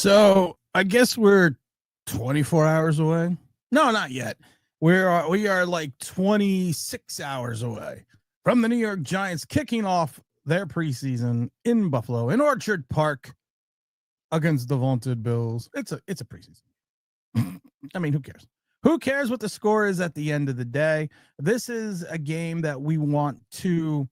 So I guess we're 24 hours away. No, not yet. We are like 26 hours away from the New York Giants kicking off their preseason in Buffalo in Orchard Park against the vaunted Bills. It's a preseason. I mean, who cares? Who cares what the score is at the end of the day? This is a game that we want to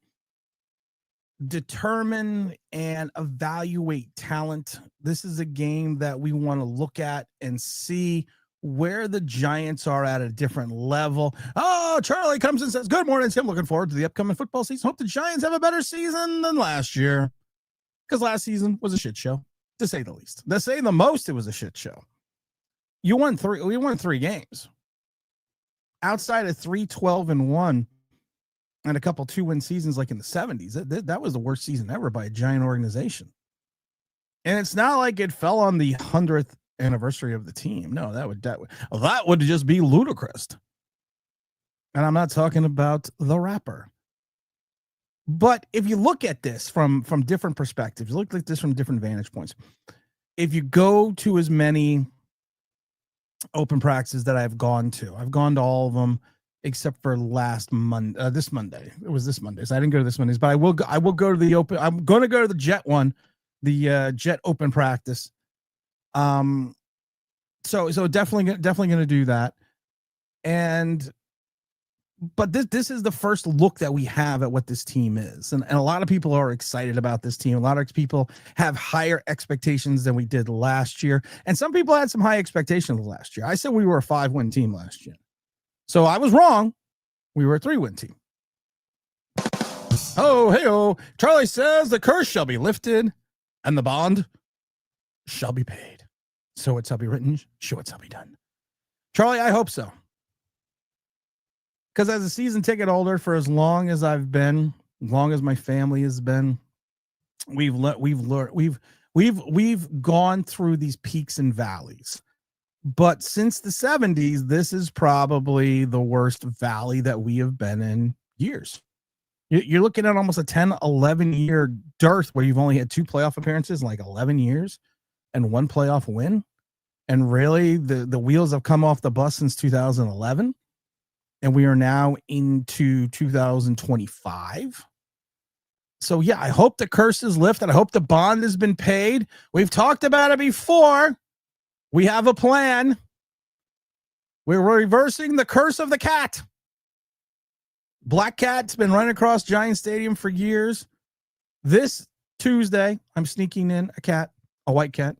determine and evaluate talent. This is a game that we want to look at and see where the Giants are at a different level. Oh, Charlie comes and says, good morning, Tim. Looking forward to the upcoming football season. Hope the Giants have a better season than last year, because last season was a shit show, to say the least. To say the most, it was a shit show. We won three games. Outside of 3-12-1 and a couple 2-win seasons like in the 70s, that was the worst season ever by a Giant organization. And it's not like it fell on the 100th anniversary of the team. No, that would just be ludicrous. And I'm not talking about the rapper. But if you look at this from different perspectives, you look at this from different vantage points. If you go to as many open practices that I've gone to all of them except for this Monday. It was this Monday, so I didn't go to this Monday's, but I will go to the open. I'm going to go to the Jet one, the Jet open practice. So definitely going to do that. But this is the first look that we have at what this team is. And a lot of people are excited about this team. A lot of people have higher expectations than we did last year. And some people had some high expectations last year. I said we were a 5-win team last year. So I was wrong. We were a 3-win team. Oh, hey-oh. Charlie says the curse shall be lifted and the bond shall be paid. So it shall be written, so it shall be done. Charlie, I hope so. Because as a season ticket holder for as long as I've been, as long as my family has been, we've gone through these peaks and valleys. But since the 70s, this is probably the worst valley that we have been in years. You're looking at almost a 10, 11-year dearth where you've only had 2 playoff appearances in like 11 years and 1 playoff win. And really, the wheels have come off the bus since 2011. And we are now into 2025. So, yeah, I hope the curse is lifted. I hope the bond has been paid. We've talked about it before. We have a plan. We're reversing the curse of the cat. Black Cat's been running across Giant Stadium for years. This Tuesday, I'm sneaking in a white cat,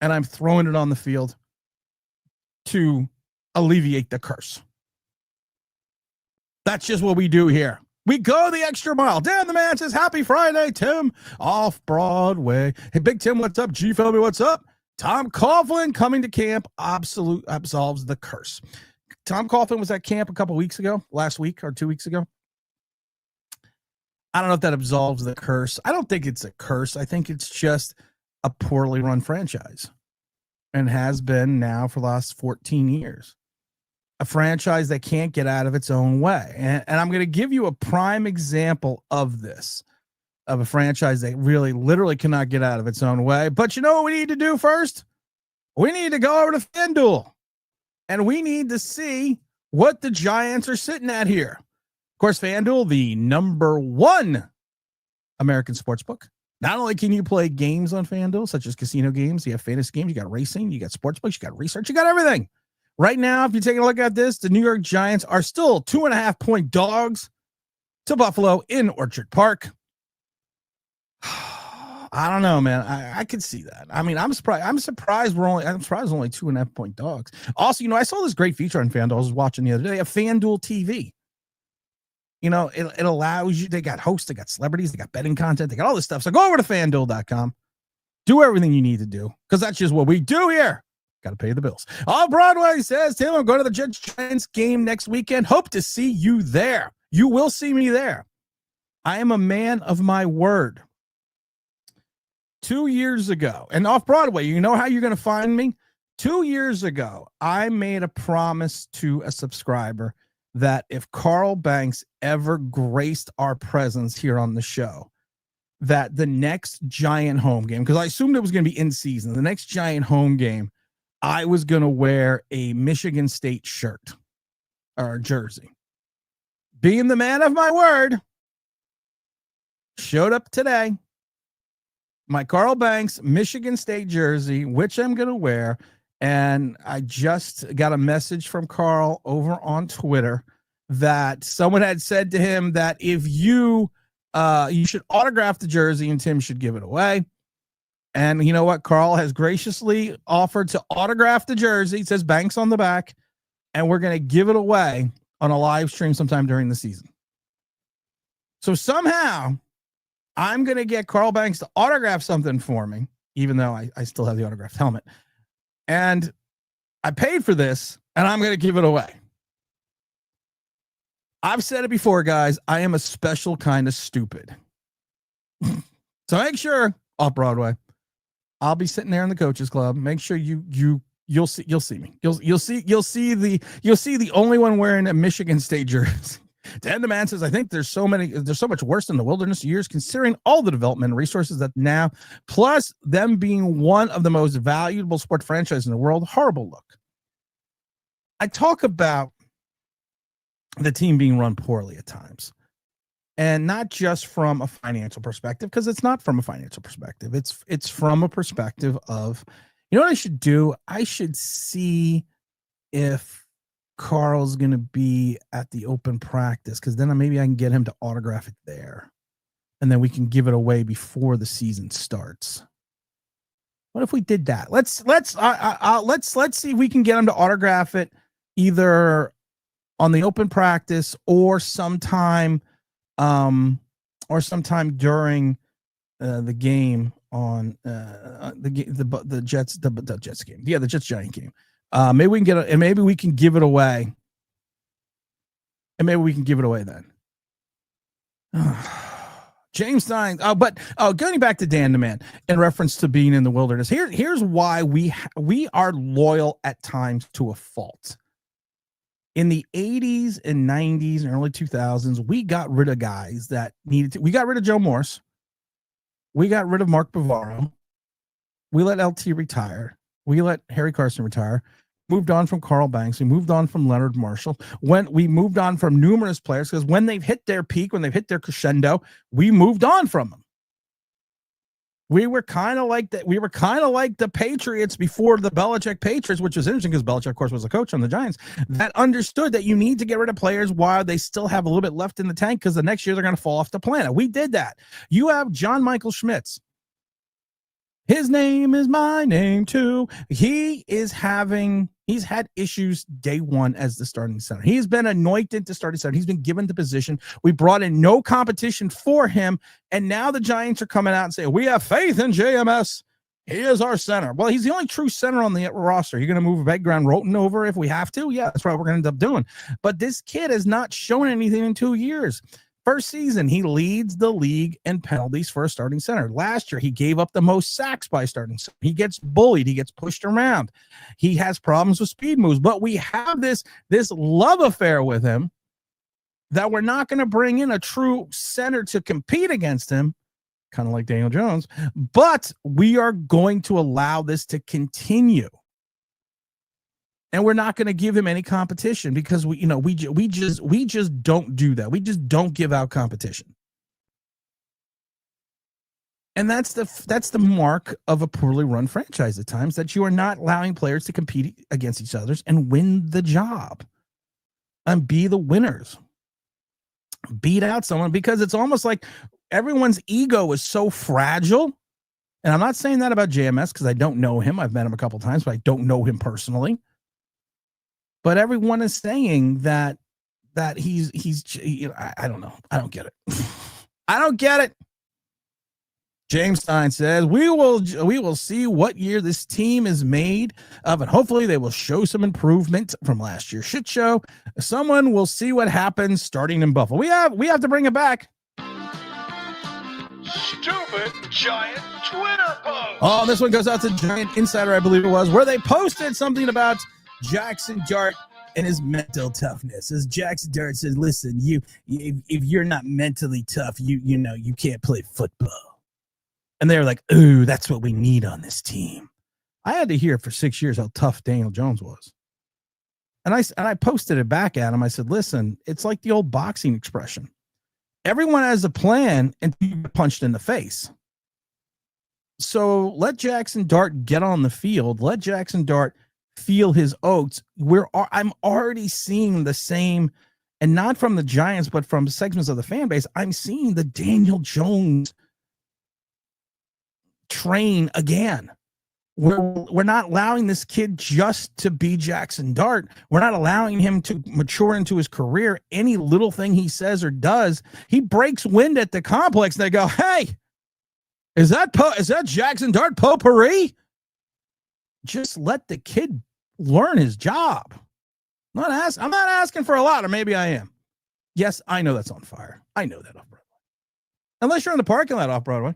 and I'm throwing it on the field to alleviate the curse. That's just what we do here. We go the extra mile. Dan the man says, happy Friday, Tim. Off Broadway. Hey, Big Tim, what's up? G Philby, what's up? Tom Coughlin coming to camp absolves the curse. Tom Coughlin was at camp a couple weeks ago, last week or 2 weeks ago. I don't know if that absolves the curse. I don't think it's a curse. I think it's just a poorly run franchise and has been now for the last 14 years. A franchise that can't get out of its own way. And I'm going to give you a prime example of this, of a franchise that really literally cannot get out of its own way. But you know what we need to do first? We need to go over to FanDuel, and we need to see what the Giants are sitting at here. Of course, FanDuel, the #1 American sportsbook. Not only can you play games on FanDuel, such as casino games, you have fantasy games, you got racing, you got sportsbooks, you got research, you got everything. Right now, if you're taking a look at this, the New York Giants are still 2.5-point dogs to Buffalo in Orchard Park. I don't know, man. I could see that. I mean, I'm surprised we're only 2.5-point dogs. Also, I saw this great feature on FanDuel. I was watching the other day. They have FanDuel TV. It allows you. They got hosts, they got celebrities, they got betting content, they got all this stuff. So go over to FanDuel.com. Do everything you need to do, because that's just what we do here. Got to pay the bills. Off Broadway says, Tim, I'm going to the Giants game next weekend. Hope to see you there. You will see me there. I am a man of my word. 2 years ago, and Off Broadway, you know how you're going to find me? 2 years ago, I made a promise to a subscriber that if Carl Banks ever graced our presence here on the show, that the next Giant home game, because I assumed it was going to be in season, the next Giant home game, I was going to wear a Michigan State shirt or jersey. Being the man of my word, showed up today. My Carl Banks Michigan State jersey, which I'm going to wear. And I just got a message from Carl over on Twitter that someone had said to him that if you should autograph the jersey and Tim should give it away. And you know what? Carl has graciously offered to autograph the jersey. It says Banks on the back, and we're going to give it away on a live stream sometime during the season. So somehow I'm going to get Carl Banks to autograph something for me, even though I still have the autographed helmet. And I paid for this, and I'm going to give it away. I've said it before, guys. I am a special kind of stupid. So make sure off Broadway, I'll be sitting there in the coaches club. Make sure you'll see me. You'll see the only one wearing a Michigan State jersey. Dan the Man says, I think there's so much worse in the wilderness years, considering all the development and resources that now, plus them being one of the most valuable sport franchises in the world. Horrible look. I talk about the team being run poorly at times, and not just from a financial perspective, because it's not from a financial perspective. It's from a perspective of, you know what I should do? I should see if Carl's going to be at the open practice, because then maybe I can get him to autograph it there, and then we can give it away before the season starts. What if we did that? Let's see if we can get him to autograph it either on the open practice or sometime during the game on the Jets game. Yeah, the Jets Giant game. Maybe we can get it, and maybe we can give it away. And maybe we can give it away then. James Stein. But going back to Dan the Man in reference to being in the wilderness. Here's why we are loyal at times to a fault. In the 80s and 90s and early 2000s, we got rid of guys that needed to. We got rid of Joe Morse. We got rid of Mark Bavaro. We let LT retire. We let Harry Carson retire. Moved on from Carl Banks. We moved on from Leonard Marshall. When we moved on from numerous players, because when they've hit their peak, when they've hit their crescendo, we moved on from them. We were kind of like that. We were kind of like the Patriots before the Belichick Patriots, which was interesting because Belichick, of course, was a coach on the Giants that understood that you need to get rid of players while they still have a little bit left in the tank, because the next year they're going to fall off the planet. We did that. You have John Michael Schmitz. His name is my name too. He's had issues day one as the starting center. He's been anointed to starting center. He's been given the position. We brought in no competition for him. And now the Giants are coming out and saying, we have faith in JMS. He is our center. Well, he's the only true center on the roster. You're going to move Background Roten over if we have to? Yeah, that's what we're going to end up doing. But this kid has not shown anything in 2 years. First season, he leads the league in penalties for a starting center. Last year, he gave up the most sacks by starting center. He gets bullied. He gets pushed around. He has problems with speed moves. But we have this love affair with him that we're not going to bring in a true center to compete against him, kind of like Daniel Jones. But we are going to allow this to continue. And we're not going to give him any competition because we just don't do that. We just don't give out competition. And that's the mark of a poorly run franchise at times, that you are not allowing players to compete against each other and win the job and be the winners. Beat out someone, because it's almost like everyone's ego is so fragile. And I'm not saying that about JMS because I don't know him. I've met him a couple of times, but I don't know him personally. But everyone is saying that he's I don't know. I don't get it. I don't get it. James Stein says, we will see what year this team is made of, and hopefully they will show some improvement from last year's shit show. Someone will see what happens starting in Buffalo. We have to bring it back. Stupid Giant Twitter post. Oh, this one goes out to Giant Insider, I believe it was, where they posted something about Jaxson Dart and his mental toughness. As Jaxson Dart says, listen, if you're not mentally tough, you can't play football. And they were like, ooh, that's what we need on this team. I had to hear for 6 years how tough Daniel Jones was. And I posted it back at him. I said, listen, it's like the old boxing expression. Everyone has a plan until you get punched in the face. So let Jaxson Dart get on the field. Let Jaxson Dart feel his oats. I'm already seeing the same, and not from the Giants, but from segments of the fan base. I'm seeing the Daniel Jones train again. We're not allowing this kid just to be Jaxson Dart. We're not allowing him to mature into his career. Any little thing he says or does, he breaks wind at the complex. And they go, hey, is that Jaxson Dart potpourri? Just let the kid learn his job. I'm not asking for a lot, or maybe I am. Yes, I know that's on fire. I know that off Broadway. Unless you're in the parking lot off Broadway.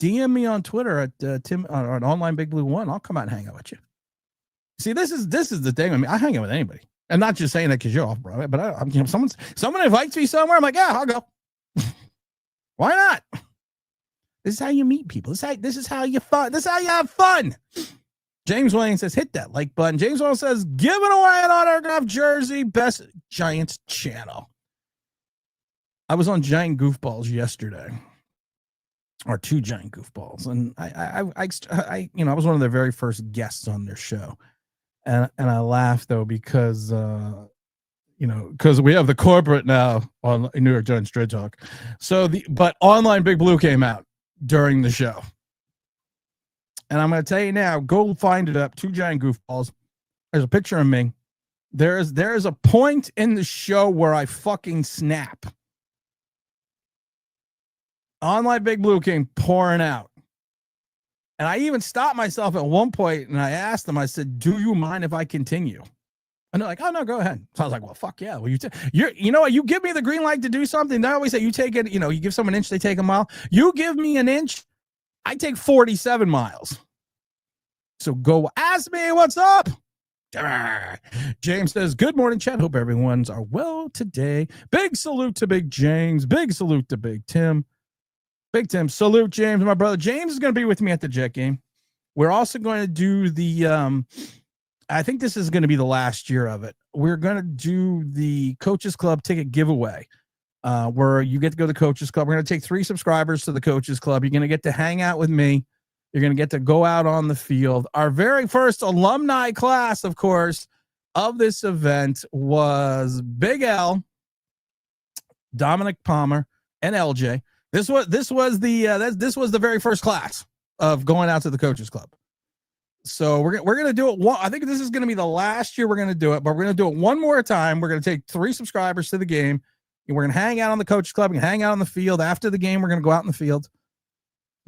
DM me on Twitter at Tim on Online Big Blue 1. I'll come out and hang out with you. See, this is the thing. I mean, I hang out with anybody. I'm not just saying that because you're off Broadway, but someone invites me somewhere. I'm like, yeah, I'll go. Why not? This is how you meet people. This is how you fun. This is how you have fun. James Wayne says, hit that like button. James Wayne says, giving away an autographed jersey, best Giants channel. I was on Giant Goofballs yesterday. Or 2 giant goofballs, and I was one of their very first guests on their show, and I laughed though because because we have the corporate now on New York Giants Straight Talk, but Online Big Blue came out during the show, and I'm going to tell you now, go find it up. 2 giant goofballs. There's a picture of me. There's a point in the show where I fucking snap. Online Big Blue came pouring out. And I even stopped myself at one point and I asked them, I said, do you mind if I continue? And they're like, oh, no, go ahead. So I was like, well, fuck yeah. Well, you know what? You give me the green light to do something. They always say you take it, you give someone an inch, they take a mile. You give me an inch, I take 47 miles. So go ask me what's up. James says, good morning, chat. Hope everyone's are well today. Big salute to Big James. Big salute to Big Tim. Big Tim, salute James, my brother. James is going to be with me at the Jet game. We're also going to do the, I think this is going to be the last year of it. We're going to do the Coaches Club ticket giveaway, where you get to go to the Coaches Club. We're going to take 3 subscribers to the Coaches Club. You're going to get to hang out with me. You're going to get to go out on the field. Our very first alumni class, of course, of this event was Big L, Dominic Palmer, and LJ. This was the very first class of going out to the Coaches Club. So we're going to do it. I think this is going to be the last year we're going to do it, but we're going to do it one more time. We're going to take 3 subscribers to the game, and we're going to hang out on the Coaches Club and hang out on the field. After the game, we're going to go out in the field,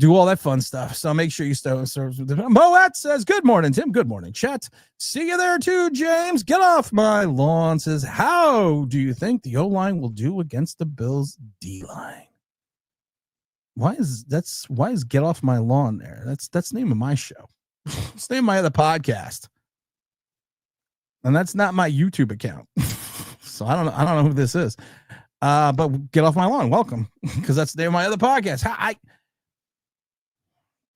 do all that fun stuff. So make sure you stay with the Moet says, good morning, Tim. Good morning, chat. See you there too, James. Get off my lawn. Says, how do you think the O-line will do against the Bills D-line? Why is get off my lawn there? That's the name of my show. It's the name of my other podcast. And that's not my YouTube account. So I don't know who this is. But get off my lawn. Welcome. Because that's the name of my other podcast.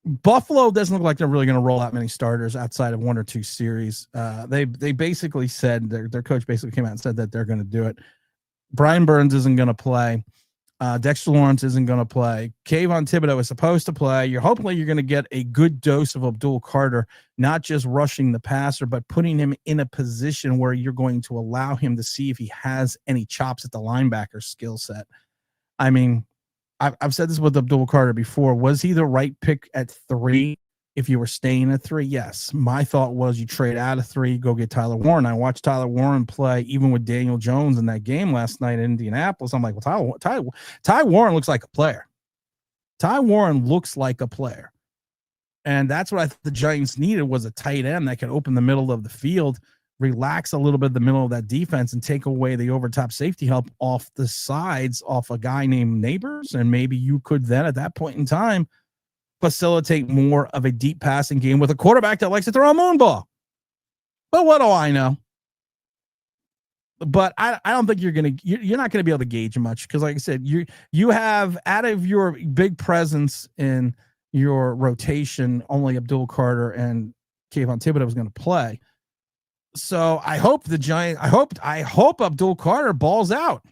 Buffalo doesn't look like they're really going to roll out many starters outside of 1 or 2 series. They basically said their coach basically came out and said that they're going to do it. Brian Burns isn't going to play. Dexter Lawrence isn't going to play. Kayvon Thibodeau is supposed to play. Hopefully you're going to get a good dose of Abdul Carter, not just rushing the passer, but putting him in a position where you're going to allow him to see if he has any chops at the linebacker skill set. I mean, I've said this with Abdul Carter before. Was he the right pick at 3? If you were staying at 3, yes. My thought was you trade out of 3, go get Tyler Warren. I watched Tyler Warren play even with Daniel Jones in that game last night in Indianapolis. I'm like, well, Ty Warren looks like a player. Ty Warren looks like a player. And that's what I thought the Giants needed, was a tight end that could open the middle of the field, relax a little bit the middle of that defense, and take away the over-top safety help off the sides off a guy named Neighbors. And maybe you could then at that point in time facilitate more of a deep passing game with a quarterback that likes to throw a moon ball. But what do I know? But I don't think you're not going to be able to gauge much, because like I said, you have, out of your big presence in your rotation, only Abdul Carter and Kayvon Thibodeau was going to play. So I hope the Giants, I hope Abdul Carter balls out.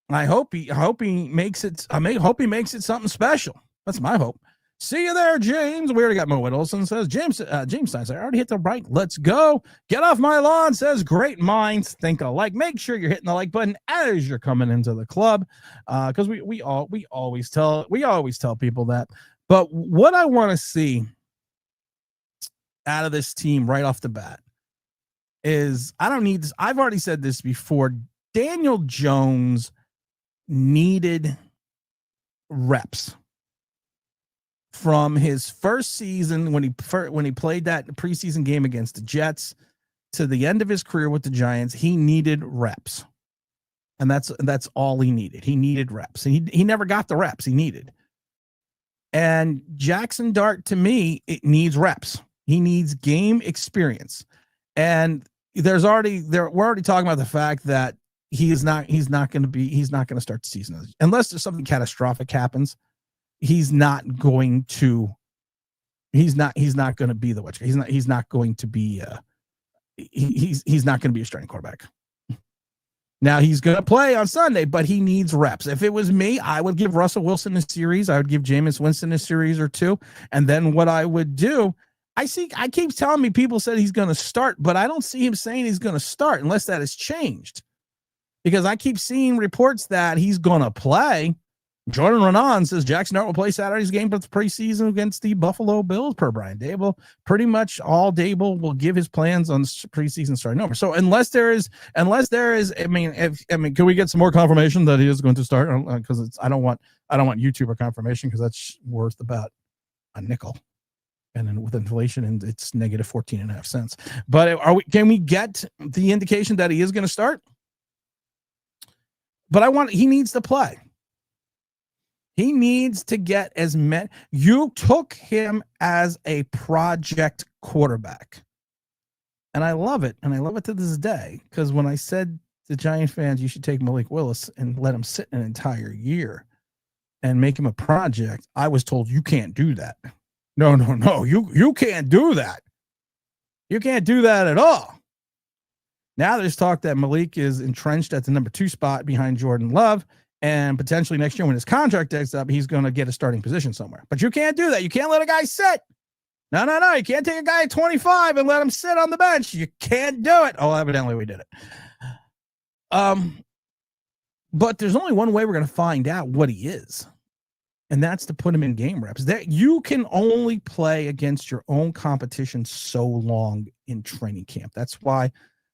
I hope he makes it. Hope he makes it something special. That's my hope. See you there, James. We already got Mo Whittleson says James Stein. I already hit the right. Let's go. Get off my lawn says great minds think alike. Make sure you're hitting the like button as you're coming into the club, because we always tell people that. But what I want to see out of this team right off the bat is I don't need this. I've already said this before. Daniel Jones needed reps from his first season when he played that preseason game against the Jets to the end of his career with the Giants. He needed reps, and that's all he needed. He needed reps. He never got the reps he needed. And Jaxson Dart, to me, it needs reps. He needs game experience. And we're already talking about the fact that he's not going to start the season unless there's something catastrophic happens. He's not going to be the witch. He's not going to be a starting quarterback. Now he's going to play on Sunday, but he needs reps. If it was me, I would give Russell Wilson a series. I would give Jameis Winston a series or two. And then what I would do, I keep telling me people said he's going to start, but I don't see him saying he's going to start unless that has changed. Because I keep seeing reports that he's going to play. Jordan Renan says Jaxson Dart will play Saturday's game for the preseason against the Buffalo Bills per Brian Daboll. Pretty much all Daboll will give his plans on preseason starting over. So unless there is, can we get some more confirmation that he is going to start? Because I don't want YouTuber confirmation because that's worth about a nickel. And then with inflation, and it's negative 14.5 cents. But can we get the indication that he is going to start? But he needs to play. He needs to get as many. You took him as a project quarterback. And I love it. And I love it to this day. Because when I said to Giant fans, you should take Malik Willis and let him sit an entire year and make him a project, I was told you can't do that. No. You can't do that. You can't do that at all. Now there's talk that Malik is entrenched at the number 2 spot behind Jordan Love. And potentially next year when his contract ends up, he's going to get a starting position somewhere. But you can't do that. You can't let a guy sit. No. You can't take a guy at 25 and let him sit on the bench. You can't do it. Oh, evidently we did it. But there's only one way we're going to find out what he is. And that's to put him in game reps. That you can only play against your own competition so long in training camp. That's why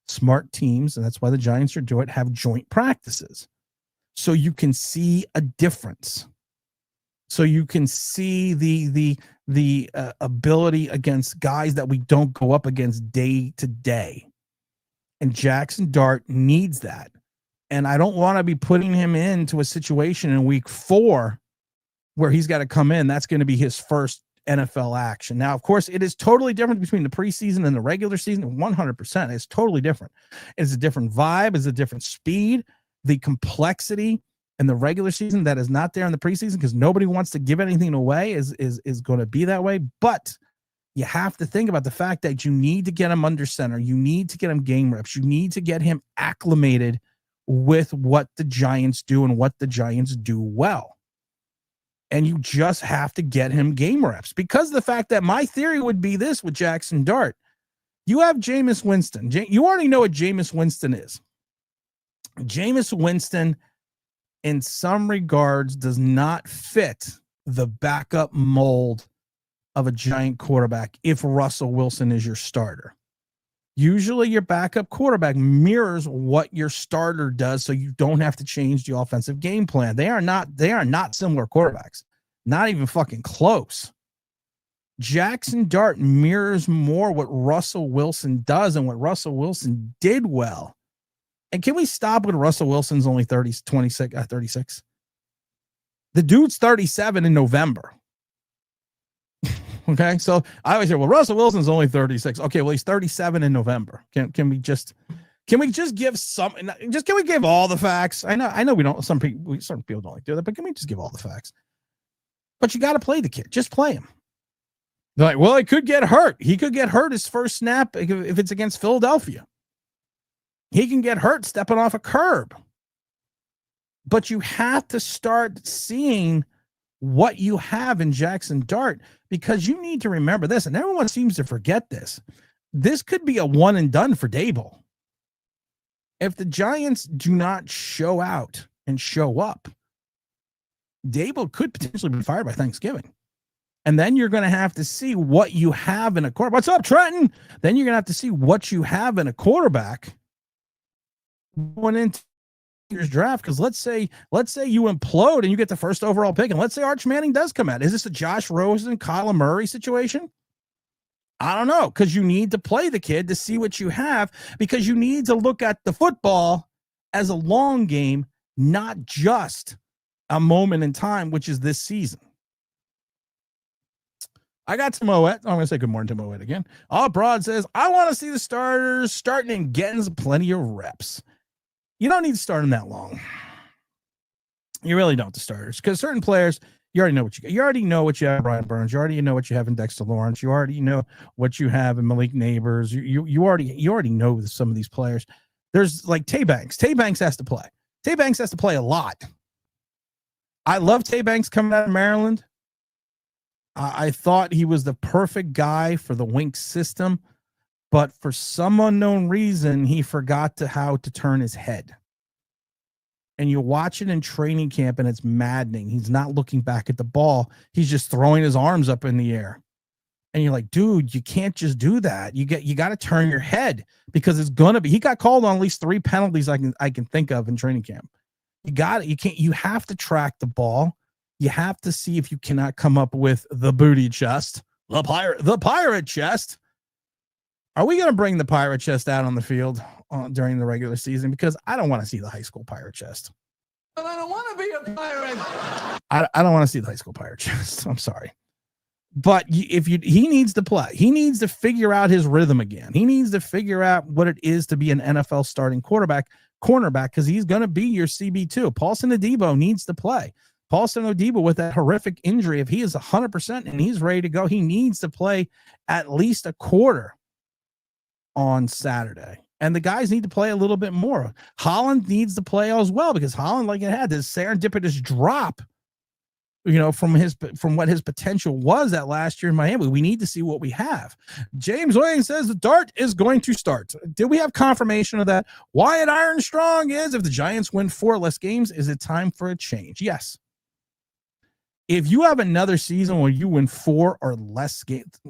smart teams, and that's why the Giants are doing it, have joint practices. So you can see a difference. So you can see the ability against guys that we don't go up against day to day. And Jaxson Dart needs that. And I don't want to be putting him into a situation in week 4 where he's got to come in. That's going to be his first NFL action. Now, of course, it is totally different between the preseason and the regular season. 100%. It's totally different. It's a different vibe. It's a different speed. The complexity in the regular season that is not there in the preseason because nobody wants to give anything away is going to be that way. But you have to think about the fact that you need to get him under center. You need to get him game reps. You need to get him acclimated with what the Giants do and what the Giants do well. And you just have to get him game reps because of the fact that my theory would be this with Jaxson Dart. You have Jameis Winston. You already know what Jameis Winston is. Jameis Winston, in some regards, does not fit the backup mold of a Giant quarterback if Russell Wilson is your starter. Usually your backup quarterback mirrors what your starter does so you don't have to change the offensive game plan. They are not similar quarterbacks. Not even fucking close. Jaxson Dart mirrors more what Russell Wilson does and what Russell Wilson did well. And can we stop when Russell Wilson's only 36? The dude's 37 in November. Okay, so I always say, well, Russell Wilson's only 36. Okay, well, he's 37 in November. Can we just give some? Can we give all the facts? I know we don't. Some people don't like to do that, but can we just give all the facts? But you got to play the kid. Just play him. They're like, well, he could get hurt. He could get hurt his first snap if it's against Philadelphia. He can get hurt stepping off a curb. But you have to start seeing what you have in Jaxson Dart, because you need to remember this, and everyone seems to forget this. This could be a one and done for Daboll. If the Giants do not show out and show up, Daboll could potentially be fired by Thanksgiving. And then you're going to have to see what you have in a quarterback. What's up, Trenton? Then you're going to have to see what you have in a quarterback going into year's draft. Because let's say you implode and you get the first overall pick, and let's say Arch Manning does come out. Is this a Josh Rosen, Kyler Murray situation? I don't know, because you need to play the kid to see what you have, because you need to look at the football as a long game, not just a moment in time, which is this season. I got to Moet. I'm going to say good morning to Moet again. All Broad says, I want to see the starters starting and getting plenty of reps. You don't need to start them that long. You really don't, the starters, because certain players, you already know what you got. You already know what you have in Brian Burns. You already know what you have in Dexter Lawrence. You already know what you have in Malik Neighbors. You already know some of these players. There's like Tay Banks. Tay Banks has to play. Tay Banks has to play a lot. I love Tay Banks coming out of Maryland. I thought he was the perfect guy for the Wink system, but for some unknown reason, he forgot how to turn his head. And you watch it in training camp, and it's maddening. He's not looking back at the ball. He's just throwing his arms up in the air. And you're like, dude, you can't just do that. You got to turn your head, because it's gonna be. He got called on at least 3 penalties I can think of in training camp. You have to track the ball. You have to see if you cannot come up with the booty chest, the pirate chest. Are we going to bring the pirate chest out on the field during the regular season? Because I don't want to see the high school pirate chest. But I don't want to be a pirate. I don't want to see the high school pirate chest. I'm sorry. But he needs to play. He needs to figure out his rhythm again. He needs to figure out what it is to be an NFL starting cornerback, because he's going to be your CB2. Paulson Adebo needs to play. Paulson Adebo, with that horrific injury, if he is 100% and he's ready to go, he needs to play at least a quarter on Saturday. And the guys need to play a little bit more. Holland needs to play as well, because Holland, like it had this serendipitous drop, from what his potential was at last year in Miami. We need to see what we have. James Williams says the Dart is going to start. Did we have confirmation of that? Wyatt Ironstrong is, if the Giants win 4 less games, is it time for a change? Yes. If you have another season where you win 4 or less games,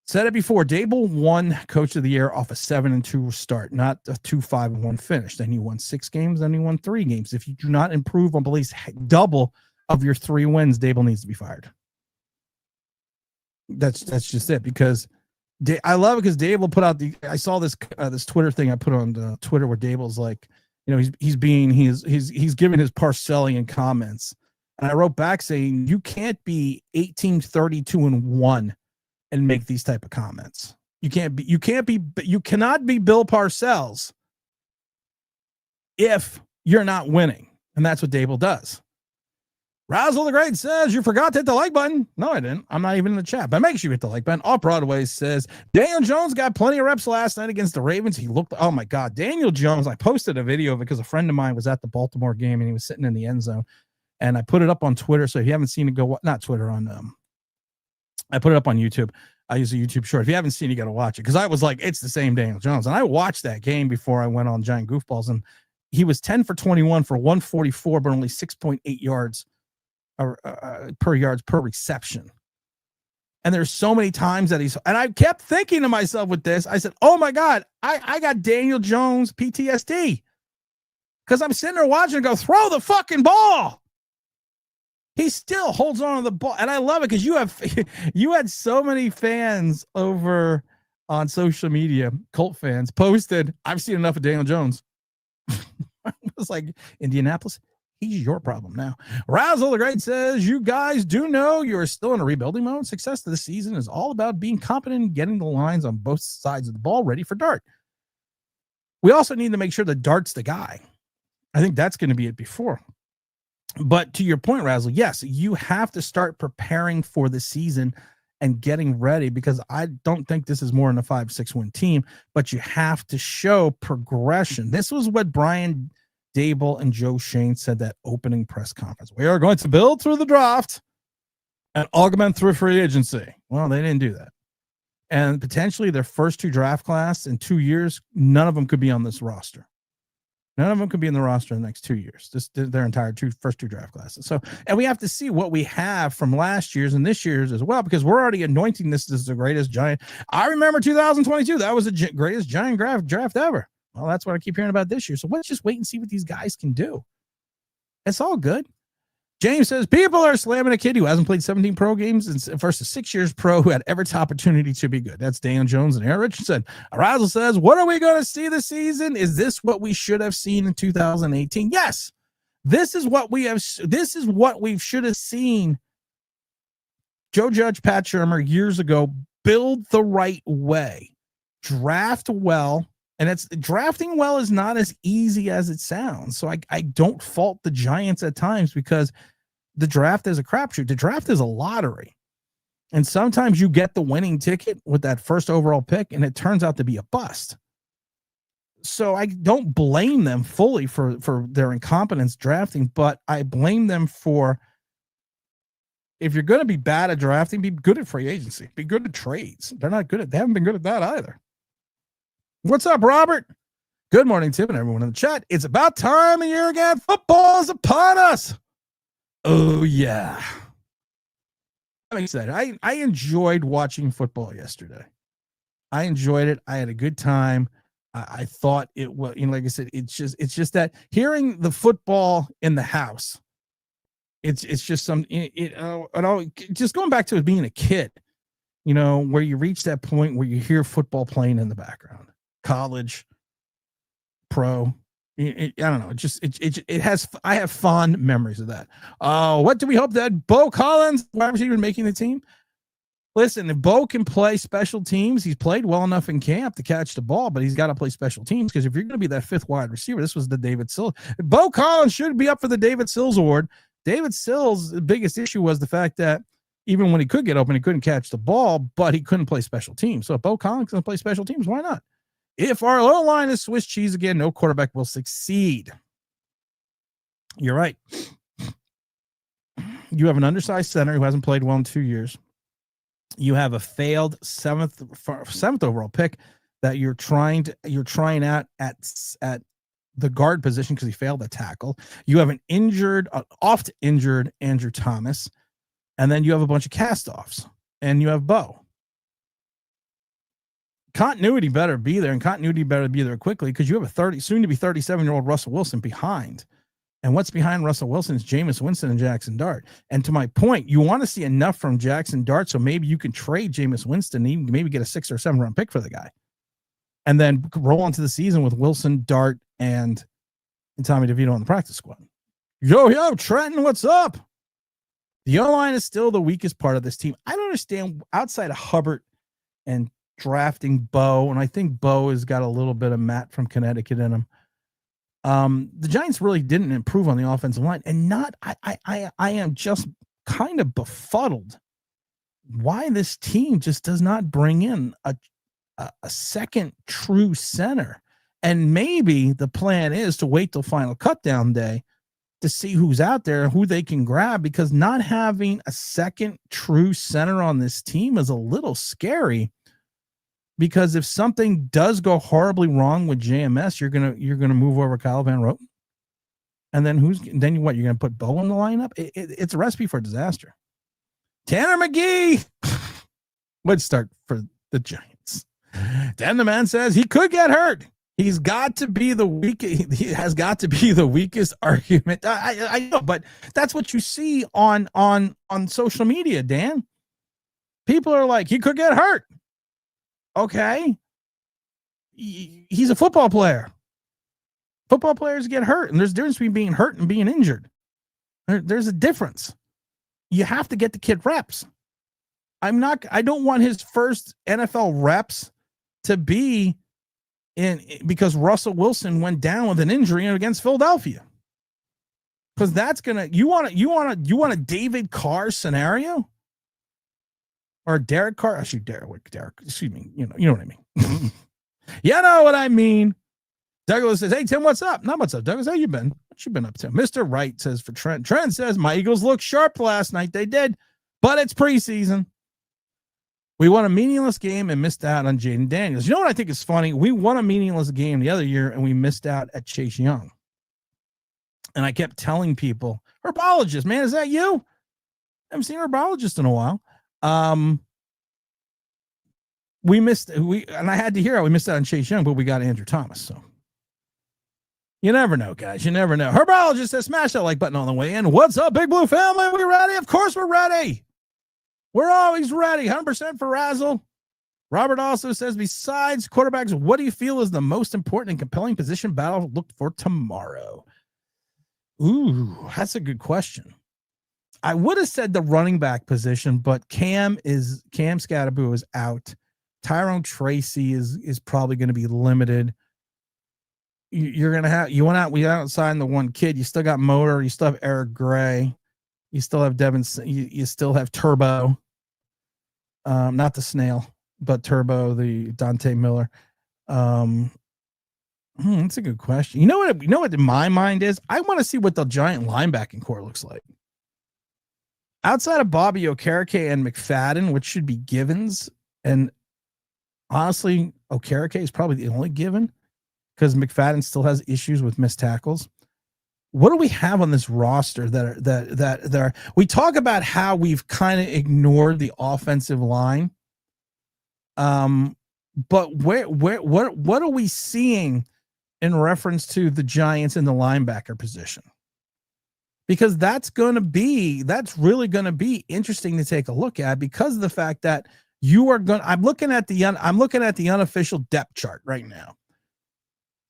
said it before, Daboll won Coach of the Year off a 7-2 start, not a 2-5-1 finish. Then he won 6 games, then he won 3 games. If you do not improve on at least double of your 3 wins, Daboll needs to be fired. That's just it, because I love it, because Daboll put out I saw this Twitter thing I put on Twitter where Daboll's like, he's giving his Parcellian comments. And I wrote back saying, you can't be 18-32-1 and make these type of comments. You cannot be Bill Parcells if you're not winning. And that's what Daboll does. Razzle the Great says, you forgot to hit the like button. No, I didn't. I'm not even in the chat, but make sure you hit the like button. Off Broadway says, Daniel Jones got plenty of reps last night against the Ravens. He looked, oh my God, Daniel Jones. I posted a video of it because a friend of mine was at the Baltimore game and he was sitting in the end zone. And I put it up on Twitter. So if you haven't seen it, not Twitter, I put it up on YouTube. I use a YouTube short. If you haven't seen it, you got to watch it. Because I was like, it's the same Daniel Jones. And I watched that game before I went on Giant Goofballs. And he was 10 for 21 for 144, but only 6.8 yards per yards per reception. And there's so many times that and I kept thinking to myself with this, I said, oh my God, I got Daniel Jones PTSD. Because I'm sitting there watching and go, throw the fucking ball. He still holds on to the ball. And I love it because you had so many fans over on social media, Colt fans, posted, I've seen enough of Daniel Jones. I was like, Indianapolis, he's your problem now. Razzle the Great says, you guys do know you're still in a rebuilding mode. Success of the season is all about being competent and getting the lines on both sides of the ball ready for Dart. We also need to make sure that Dart's the guy. I think that's going to be it before. But to your point, Razzle, yes, you have to start preparing for the season and getting ready, because I don't think this is more than a 5-6 win team, but you have to show progression. This was what Brian Daboll and Joe Shane said that opening press conference. We are going to build through the draft and augment through free agency. Well, they didn't do that. And potentially their first 2 draft class in 2 years, none of them could be on this roster. None of them could be in the roster in the next 2 years. Just their entire first 2 draft classes. So, and we have to see what we have from last year's and this year's as well, because we're already anointing this as the greatest Giant. I remember 2022. That was the greatest Giant draft ever. Well, that's what I keep hearing about this year. So let's just wait and see what these guys can do. It's all good. James says, people are slamming a kid who hasn't played 17 pro games versus 6 years pro who had every opportunity to be good. That's Dan Jones and Aaron Richardson. Razzle says, what are we going to see this season? Is this what we should have seen in 2018? Yes. This is what we should have seen Joe Judge, Pat Shurmur years ago. Build the right way. Draft well. And drafting well is not as easy as it sounds. So I don't fault the Giants at times, because the draft is a crapshoot. The draft is a lottery. And sometimes you get the winning ticket with that first overall pick, and it turns out to be a bust. So I don't blame them fully for their incompetence drafting, but I blame them for, if you're going to be bad at drafting, be good at free agency. Be good at trades. They haven't been good at that either. What's up, Robert? Good morning, Tim, and everyone in the chat. It's about time of year again. Football is upon us. Oh, yeah. I'm excited. I enjoyed watching football yesterday. I enjoyed it. I had a good time. I thought it was, like I said, it's just that hearing the football in the house, it's just just going back to being a kid, where you reach that point where you hear football playing in the background. College, pro, I don't know. I have fond memories of that. What do we hope that Bo Collins, why was he even making the team? Listen, if Bo can play special teams, he's played well enough in camp to catch the ball, but he's got to play special teams, because if you're going to be that 5th wide receiver, this was the David Sills. Bo Collins should be up for the David Sills award. David Sills, the biggest issue was the fact that even when he could get open, he couldn't catch the ball, but he couldn't play special teams. So if Bo Collins can play special teams, why not? If our low line is Swiss cheese again, no quarterback will succeed. You're right. You have an undersized center who hasn't played well in 2 years. You have a failed seventh overall pick that you're trying out at the guard position because he failed the tackle. You have an oft injured Andrew Thomas, and then you have a bunch of cast-offs, and you have Bo. Continuity better be there, and continuity better be there quickly, because you have a soon to be 37-year-old Russell Wilson behind. And what's behind Russell Wilson is Jameis Winston and Jaxson Dart. And to my point, you want to see enough from Jaxson Dart, so maybe you can trade Jameis Winston and even maybe get a 6 or 7 round pick for the guy, and then roll into the season with Wilson, Dart, and Tommy DeVito on the practice squad. Yo, Trenton, what's up? The O-line is still the weakest part of this team. I don't understand, outside of Hubbard and drafting Bo, and I think Bo has got a little bit of Matt from Connecticut in him. The Giants really didn't improve on the offensive line, and I am just kind of befuddled why this team just does not bring in a second true center. And maybe the plan is to wait till final cutdown day to see who's out there, who they can grab, because not having a second true center on this team is a little scary. Because if something does go horribly wrong with JMS, you're gonna move over Kyle Van Roten, and then you're gonna put Bo in the lineup. It's a recipe for disaster. Tanner McGee, let's start for the Giants. Dan the Man says he could get hurt. He's got to be the weak. He has got to be the weakest argument. I know, but that's what you see on social media, Dan. People are like, he could get hurt. Okay. He's a football player. Football players get hurt, and there's a difference between being hurt and being injured. There's a difference. You have to get the kid reps. I don't want his first NFL reps to be because Russell Wilson went down with an injury against Philadelphia. Because that's gonna you want a David Carr scenario? Or Derek Carr? Actually, Derek, excuse me. You know what I mean. You know what I mean. Douglas says, hey, Tim, what's up? Not what's up, Douglas. How you been? What you been up to? Mr. Wright says for Trent. Trent says, my Eagles looked sharp last night. They did, but it's preseason. We won a meaningless game and missed out on Jaden Daniels. You know what I think is funny? We won a meaningless game the other year, and we missed out at Chase Young. And I kept telling people, herbologist, man, is that you? I haven't seen a herbologist in a while. And I had to hear we missed out on Chase Young, but we got Andrew Thomas. So you never know, guys. You never know. Herbologist says, smash that like button on the way in. What's up, Big Blue family? We ready? Of course we're ready. We're always ready. 100% for Razzle. Robert also says, besides quarterbacks, what do you feel is the most important and compelling position battle looked for tomorrow? Ooh, that's a good question. I would have said the running back position, but Cam Scatterboo is out. Tyrone Tracy is probably going to be limited. You're going to have, we haven't signed the one kid. You still got Motor. You still have Eric Gray. You still have Devin. You still have Turbo. Not the snail, but Turbo, the Dante Miller. That's a good question. You know what in my mind is? I want to see what the Giant linebacking core looks like. Outside of Bobby Okereke and McFadden, which should be givens, and honestly, Okereke is probably the only given because McFadden still has issues with missed tackles. What do we have on this roster that are we talk about how we've kind of ignored the offensive line. But what are we seeing in reference to the Giants in the linebacker position? Because that's really going to be interesting to take a look at because of the fact that I'm looking at the unofficial depth chart right now.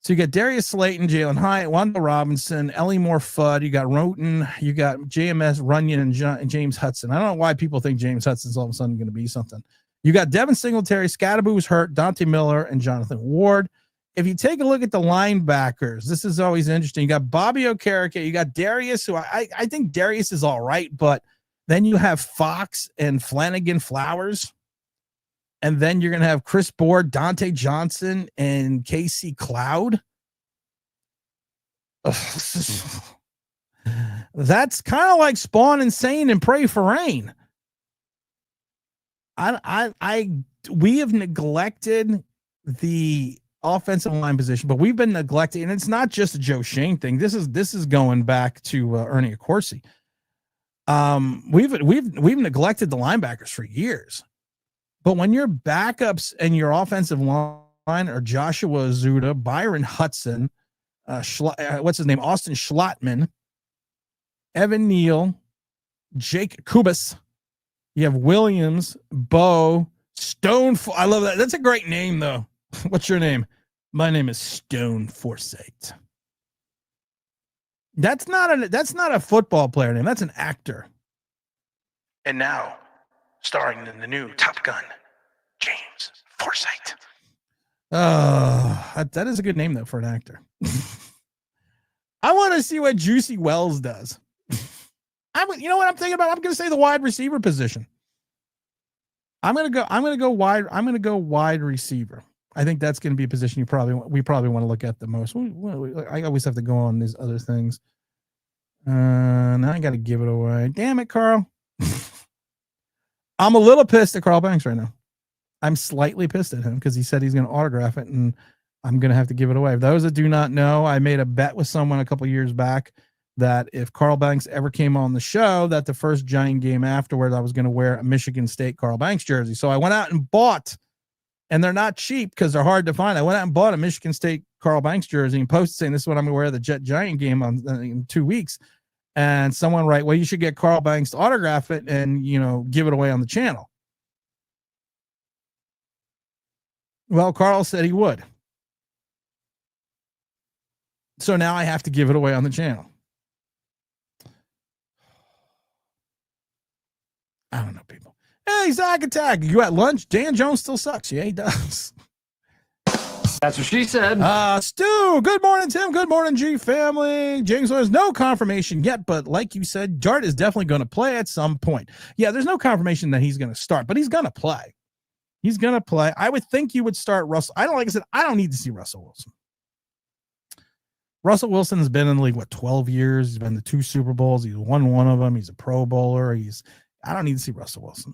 So you got Darius Slayton, Jalen Hyatt, Wanda Robinson, Ellie Moore Fudd. You got Roten, you got JMS Runyon and James Hudson. I don't know why people think James Hudson's all of a sudden going to be something. You got Devin Singletary, Scatterboo was hurt, Dante Miller, and Jonathan Ward. If you take a look at the linebackers, this is always interesting. You got Bobby Okereke, you got Darius, who I think Darius is all right, but then you have Fox and Flanagan Flowers. And then you're going to have Chris Board, Dante Johnson, and Casey Cloud. That's kind of like Spawn Insane and Pray for Rain. We have neglected the offensive line position, but we've been neglecting, and it's not just a Joe Shane thing. This is going back to Ernie Accorsi. We've neglected the linebackers for years. But when your backups and your offensive line are Joshua Azuda, Byron Hudson, what's his name? Austin Schlottman, Evan Neal, Jake Kubas. You have Williams, Bo, Stone. I love that. That's a great name, though. What's your name? My name is Stone Forsythe. That's not a football player name. That's an actor. And now, starring in the new Top Gun, James Forsythe. That is a good name, though, for an actor. I want to see what Juicy Wells does. You know what I'm thinking about? I'm going to say the wide receiver position. I'm going to go wide receiver. I think that's going to be a position we probably want to look at the most. I always have to go on these other things. Now I got to give it away. Damn it, Carl. I'm a little pissed at Carl Banks right now. I'm slightly pissed at him because he said he's going to autograph it, and I'm going to have to give it away. For those that do not know, I made a bet with someone a couple years back that if Carl Banks ever came on the show, that the first Giant game afterward, I was going to wear a Michigan State Carl Banks jersey. So I went out and bought, and they're not cheap because they're hard to find. I went out and bought a Michigan State Carl Banks jersey and posted saying, this is what I'm going to wear the Giant game in 2 weeks. And someone write, well, you should get Carl Banks to autograph it and, give it away on the channel. Well, Carl said he would. So now I have to give it away on the channel. I don't know, people. Hey, Zach Attack, you at lunch? Dan Jones still sucks. Yeah, he does. That's what she said. Stu, good morning, Tim. Good morning, G family. James, there's no confirmation yet, but like you said, Dart is definitely going to play at some point. Yeah, there's no confirmation that he's going to start, but he's going to play. He's going to play. I would think you would start Russell. Like I said, I don't need to see Russell Wilson. Russell Wilson has been in the league, 12 years? He's been to 2 Super Bowls. He's won one of them. He's a Pro Bowler. I don't need to see Russell Wilson.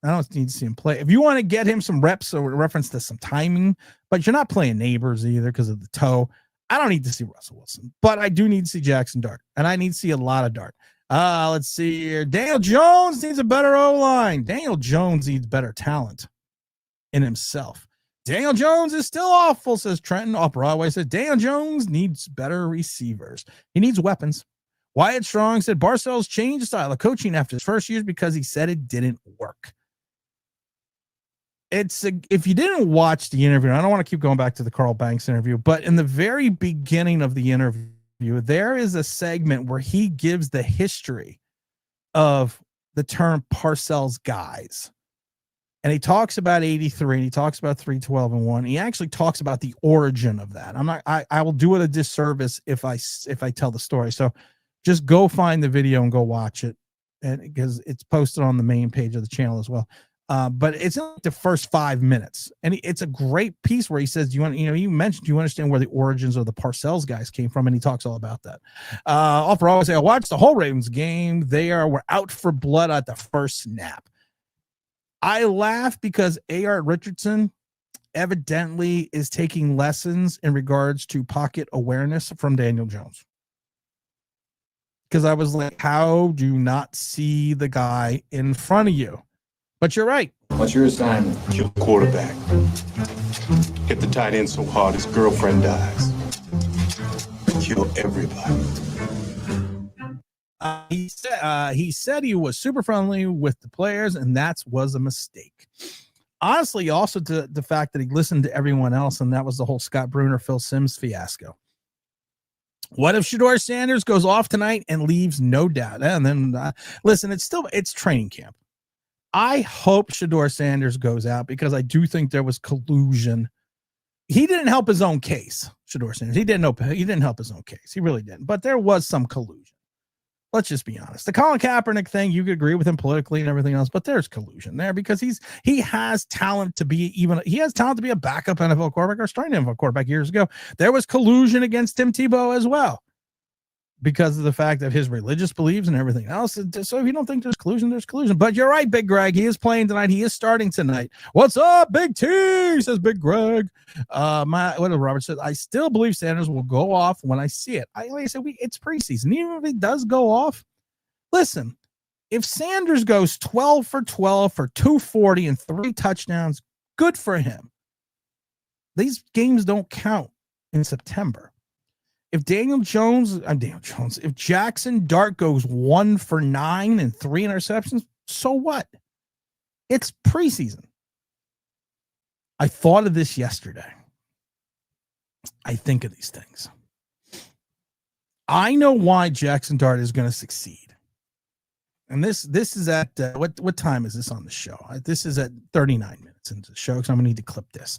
I don't need to see him play. If you want to get him some reps or reference to some timing, but you're not playing neighbors either because of the toe, I don't need to see Russell Wilson. But I do need to see Jaxson Dart, and I need to see a lot of Dart. Let's see here. Daniel Jones needs a better O-line. Daniel Jones needs better talent in himself. Daniel Jones is still awful, says Trenton. Off Broadway says Daniel Jones needs better receivers. He needs weapons. Wyatt Strong said Barcel's changed style of coaching after his first years because he said it didn't work. If you didn't watch the interview, I don't want to keep going back to the Carl Banks interview, but in the very beginning of the interview, there is a segment where he gives the history of the term Parcells guys. And he talks about 83 and he talks about 3-12-1. He actually talks about the origin of that. I will do it a disservice if I tell the story. So just go find the video and go watch it. And because it's posted on the main page of the channel as well. But it's in the first 5 minutes, and it's a great piece where he says, you understand where the origins of the Parcells guys came from, and he talks all about that. Offer always say, I watched the whole Ravens game. We're out for blood at the first snap. I laugh because A.R. Richardson evidently is taking lessons in regards to pocket awareness from Daniel Jones. Because I was like, how do you not see the guy in front of you? But you're right. What's your assignment? Kill the quarterback. Hit the tight end so hard his girlfriend dies. Kill everybody. He said he was super friendly with the players, and that was a mistake. Honestly, also to the fact that he listened to everyone else, and that was the whole Scott Bruner, Phil Simms fiasco. What if Shedeur Sanders goes off tonight and leaves no doubt? And then, listen, it's training camp. I hope Shedeur Sanders goes out because I do think there was collusion. He didn't help his own case, Shedeur Sanders. He didn't help his own case. He really didn't. But there was some collusion. Let's just be honest. The Colin Kaepernick thing, you could agree with him politically and everything else, but there's collusion there because he has talent to be a backup NFL quarterback or starting NFL quarterback years ago. There was collusion against Tim Tebow as well, because of the fact of his religious beliefs and everything else. So if you don't think there's collusion, there's collusion. But you're right, Big Greg. He is playing tonight. He is starting tonight. What's up, Big T? Says Big Greg. What did Robert said? I still believe Sanders will go off when I see it. Like I said, it's preseason. Even if he does go off, listen, if Sanders goes 12 for 12 for 240 and 3 touchdowns, good for him. These games don't count in September. If if Jaxson Dart goes 1 for 9 and 3 interceptions, so what? It's preseason. I thought of this yesterday. I think of these things. I know why Jaxson Dart is going to succeed. And this is at what time is this on the show? This is at 39 minutes into the show because I'm going to need to clip this.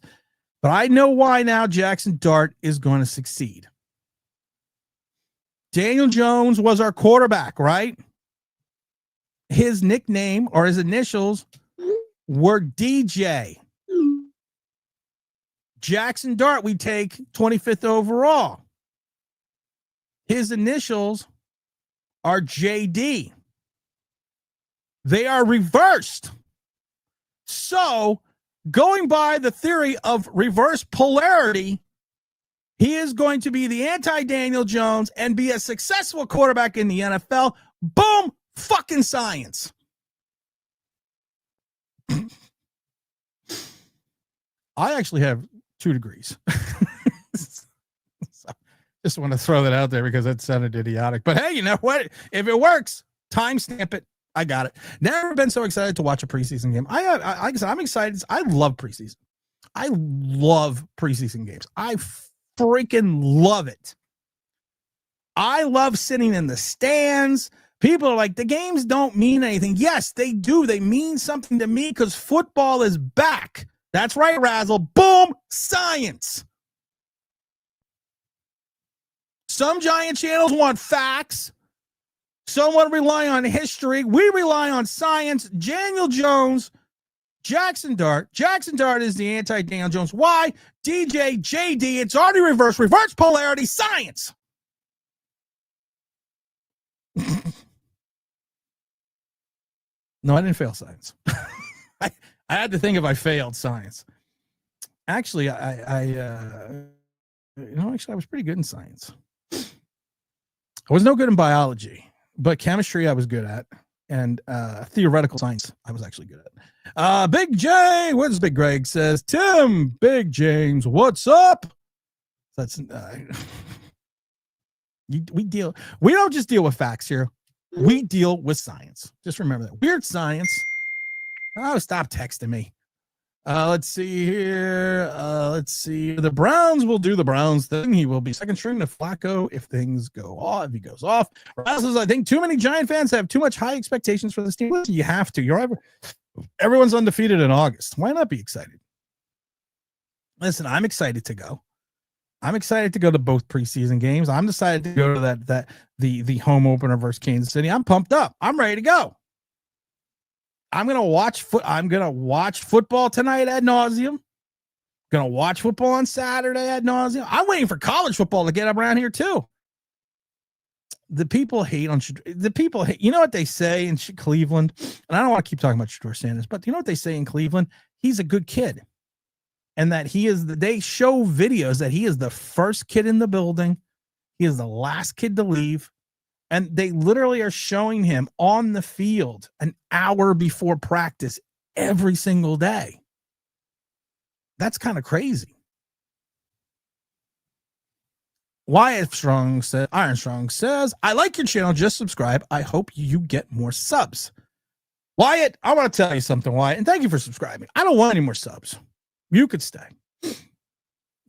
But I know why now Jaxson Dart is going to succeed. Daniel Jones was our quarterback, right? His nickname or his initials were DJ. Jaxson Dart, we take 25th overall. His initials are JD. They are reversed. So, going by the theory of reverse polarity, he is going to be the anti-Daniel Jones and be a successful quarterback in the NFL. Boom, fucking science. I actually have 2 degrees. So, just want to throw that out there because that sounded idiotic. But hey, you know what? If it works, timestamp it. I got it. Never been so excited to watch a preseason game. I'm excited. I love preseason. I love preseason games. I freaking love it. I love sitting in the stands. People are like, the games don't mean anything. Yes, they do. They mean something to me because football is back. That's right, Razzle. Boom, science. Some giant channels want facts. Some want to rely on history. We rely on science. Daniel Jones, Jaxson Dart. Jaxson Dart is the anti-Daniel Jones. Why? DJ, JD, it's already reverse polarity, science. No, I didn't fail science. I had to think if I failed science. Actually, I was pretty good in science. I was no good in biology, but chemistry I was good at, and theoretical science I was actually good at. Big J, what does Big Greg says? Tim, Big James, what's up? That's we don't just deal with facts here. We deal with science. Just remember that. Weird science. Oh, stop texting me. Let's see here. Let's see. The Browns will do the Browns thing. He will be second string to Flacco if things go off. If he goes off. I think too many Giant fans have too much high expectations for this team. Listen, you have to. Everyone's undefeated in August. Why not be excited? Listen, I'm excited to go. I'm excited to go to both preseason games. I'm excited to go to the home opener versus Kansas City. I'm pumped up. I'm ready to go. I'm gonna watch football tonight ad nauseum. Gonna watch football on Saturday ad nauseum. I'm waiting for college football to get up around here too. The people hate on the people hate. You know what they say in Cleveland, and I don't want to keep talking about Shedeur Sanders, but you know what they say in Cleveland? He's a good kid. And that they show videos that he is the first kid in the building. He is the last kid to leave. And they literally are showing him on the field an hour before practice every single day. That's kind of crazy. Wyatt Strong says, Iron Strong says, I like your channel. Just subscribe. I hope you get more subs. Wyatt, I want to tell you something, Wyatt, and thank you for subscribing. I don't want any more subs. You could stay,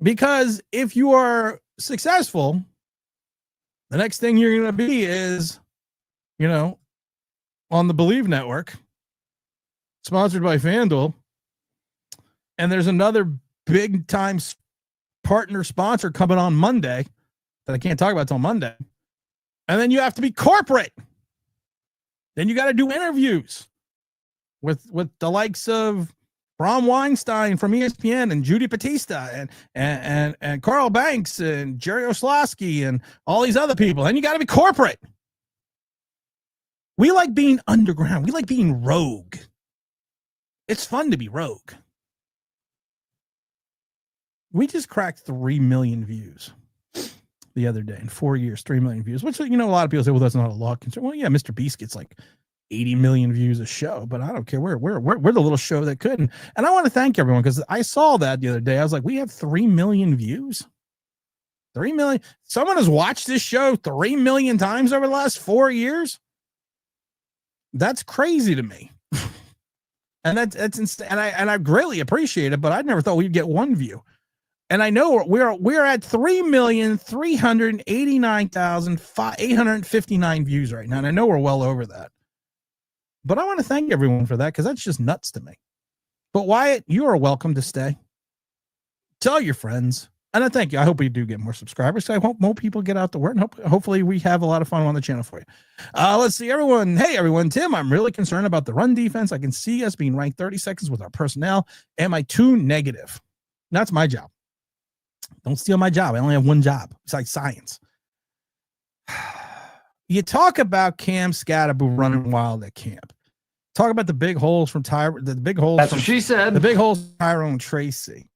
because if you are successful, the next thing you're going to be is, on the Believe Network, sponsored by FanDuel. And there's another big time partner sponsor coming on Monday that I can't talk about till Monday. And then you have to be corporate. Then you got to do interviews with the likes of Brom Weinstein from ESPN and Judy Battista and Carl Banks and Jerry Oslowski and all these other people. And you got to be corporate. We like being underground. We like being rogue. It's fun to be rogue. We just cracked 3 million views the other day in 4 years, 3 million views, which, a lot of people say, well, that's not a lot. Well, yeah, Mr. Beast gets like 80 million views a show, but I don't care. We're the little show that couldn't. And I want to thank everyone, because I saw that the other day. I was like, we have 3 million views. 3 million. Someone has watched this show 3 million times over the last 4 years. That's crazy to me. And that's and I greatly appreciate it, but I never thought we'd get one view. And I know we're at 3,389,859 views right now. And I know we're well over that. But I want to thank everyone for that, because that's just nuts to me. But Wyatt, you are welcome to stay. Tell your friends. And I thank you. I hope we do get more subscribers. So I hope more people get out the word. And hopefully we have a lot of fun on the channel for you. Let's see, everyone. Hey, everyone. Tim, I'm really concerned about the run defense. I can see us being ranked 32nd with our personnel. Am I too negative? That's my job. Don't steal my job. I only have one job besides science. You talk about Cam Scatterbo running wild at camp. Talk about the big holes from the big holes. That's what she said. The big holes from Tyrone Tracy.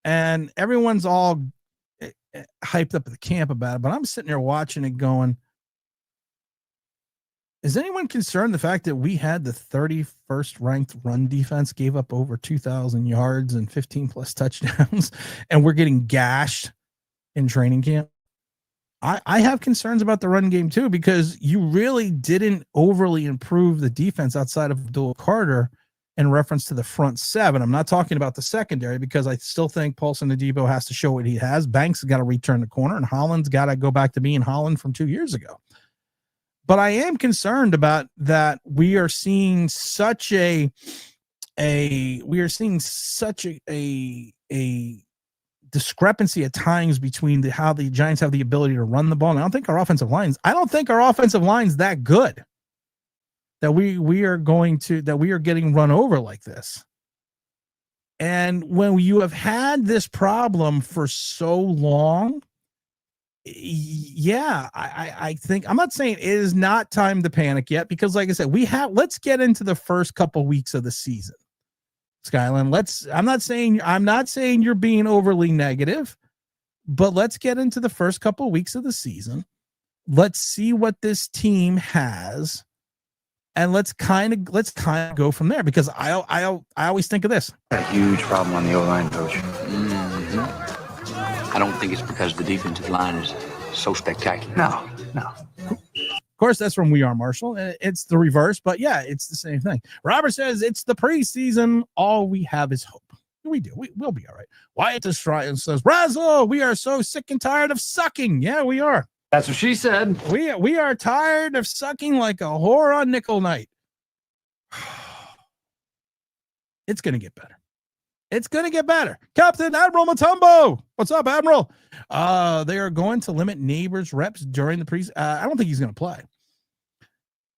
And everyone's all hyped up at the camp about it. But I'm sitting there watching it going, is anyone concerned the fact that we had the 31st ranked run defense, gave up over 2,000 yards and 15 plus touchdowns, and we're getting gashed in training camp? I have concerns about the run game too, because you really didn't overly improve the defense outside of Abdul Carter in reference to the front seven. I'm not talking about the secondary, because I still think Paulson Adebo has to show what he has. Banks has got to return the corner, and Holland's got to go back to being Holland from 2 years ago. But I am concerned about that. We are seeing such a discrepancy at times between how the Giants have the ability to run the ball. And I don't think our offensive line's that good that we are getting run over like this. And when you have had this problem for so long, yeah, I think, I'm not saying it is not time to panic yet, because like I said, let's get into the first couple weeks of the season. Skyline, I'm not saying you're being overly negative, but let's get into the first couple weeks of the season. Let's see what this team has, and let's kind of go from there, because I always think of this. A huge problem on the O-line, coach. I don't think it's because the defensive line is so spectacular. No. Of course, that's from We Are Marshall. It's the reverse, but yeah, it's the same thing. Robert says it's the preseason. All we have is hope. We do. We'll be all right. Wyatt Destroyer says, Razzle, we are so sick and tired of sucking. Yeah, we are. That's what she said. We are tired of sucking like a whore on nickel night. It's going to get better. It's going to get better. Captain Admiral Matumbo. What's up, Admiral? They are going to limit Neighbors reps during the preseason. I don't think he's going to play.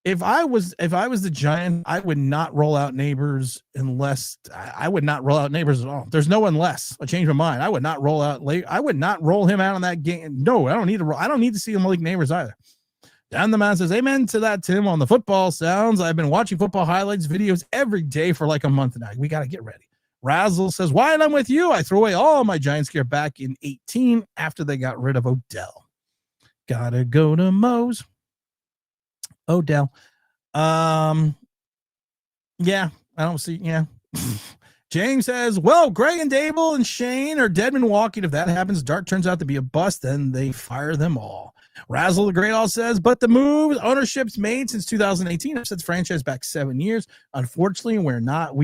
If I was the Giant, I would not roll out Neighbors I would not roll out Neighbors at all. There's no unless I change my mind. I would not roll him out on that game. No, I don't need to see him like Neighbors either. Dan the Man says, amen to that, Tim, on the football sounds. I've been watching football highlights videos every day for like a month now. We got to get ready. Razzle says, Wyatt, I'm with you. I threw away all my Giants gear back in 2018 after they got rid of Odell. Gotta go to Moe's. Odell. Yeah, I don't see. Yeah. James says, well, Greg and Daboll and Shane are dead men walking. If that happens, Dart turns out to be a bust, then they fire them all. Razzle the Great All says, but the moves ownership's made since 2018 have set the franchise back 7 years. Unfortunately, we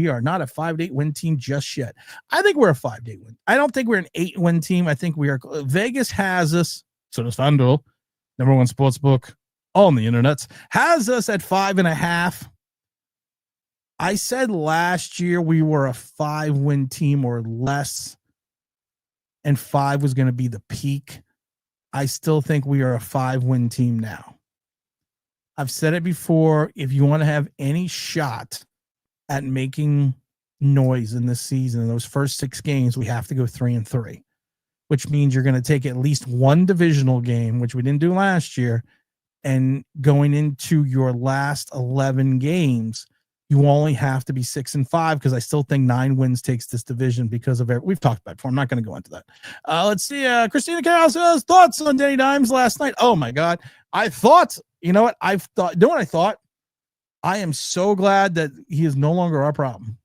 are not a 5-8 win team just yet. I think we're a 5-8 win. I don't think we're an 8-win team. I think we are. Vegas has us. So does FanDuel, #1 sports book on the internet, has us at 5.5. I said last year we were a 5-win team or less, and 5 was going to be the peak. I still think we are a 5-win team now. I've said it before. If you want to have any shot at making noise in this season, in those first 6 games, we have to go 3-3, which means you're going to take at least one divisional game, which we didn't do last year, and going into your last 11 games, you only have to be 6-5, because I still think 9 wins takes this division because of we've talked about it before. I'm not going to go into that. Let's see. Christina Carroll says, thoughts on Danny Dimes last night? Oh my God. I thought, you know what I thought? I am so glad that he is no longer our problem,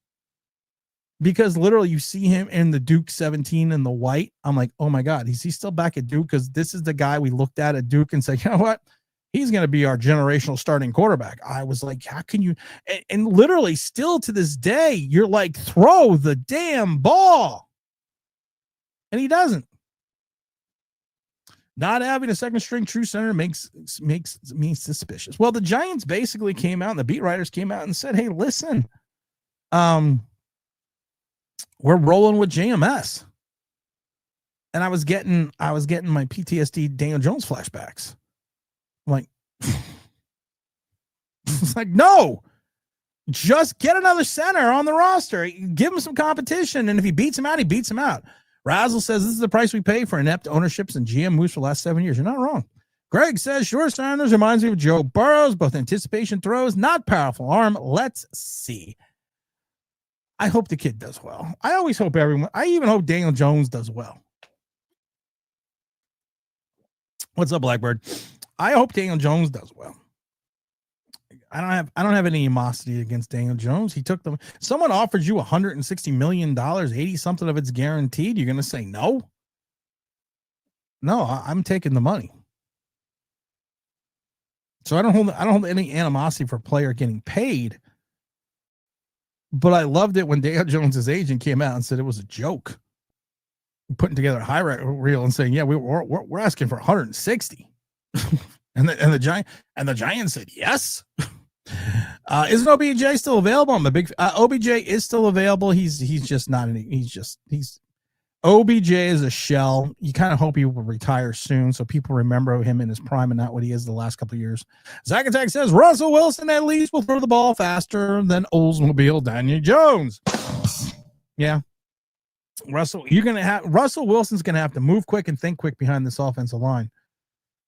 because literally you see him in the Duke 17 in the white. I'm like, oh my God, is he still back at Duke? Because this is the guy we looked at Duke and said, you know what? He's going to be our generational starting quarterback. I was like, how can you? And literally still to this day, you're like, throw the damn ball. And he doesn't. Not having a second string true center makes me suspicious. Well, the Giants basically came out, and the beat writers came out and said, hey, listen, we're rolling with JMS. And I was getting my PTSD Daniel Jones flashbacks. I'm like, it's like, no, just get another center on the roster. Give him some competition. And if he beats him out, he beats him out. Razzle says this is the price we pay for inept ownerships and GM moves for the last 7 years. You're not wrong. Greg says, sure, Sanders reminds me of Joe Burrows, both anticipation throws, not powerful arm. Let's see. I hope the kid does well. I always hope I even hope Daniel Jones does well. What's up, Blackbird? I hope Daniel Jones does well. I don't have any animosity against Daniel Jones. He took them. Someone offered you $160 million, 80 something of it's guaranteed. You're going to say no? No, I'm taking the money. So I don't hold any animosity for a player getting paid. But I loved it when Daniel Jones's agent came out and said it was a joke. Putting together a high reel and saying, yeah, we're asking for 160. and the Giants said yes. Isn't OBJ still available? I'm a big OBJ is still available. He's just not any. He's OBJ is a shell. You kind of hope he will retire soon so people remember him in his prime and not what he is the last couple of years. Zach Attack says Russell Wilson at least will throw the ball faster than Oldsmobile Daniel Jones. Yeah. Russell Wilson's going to have to move quick and think quick behind this offensive line.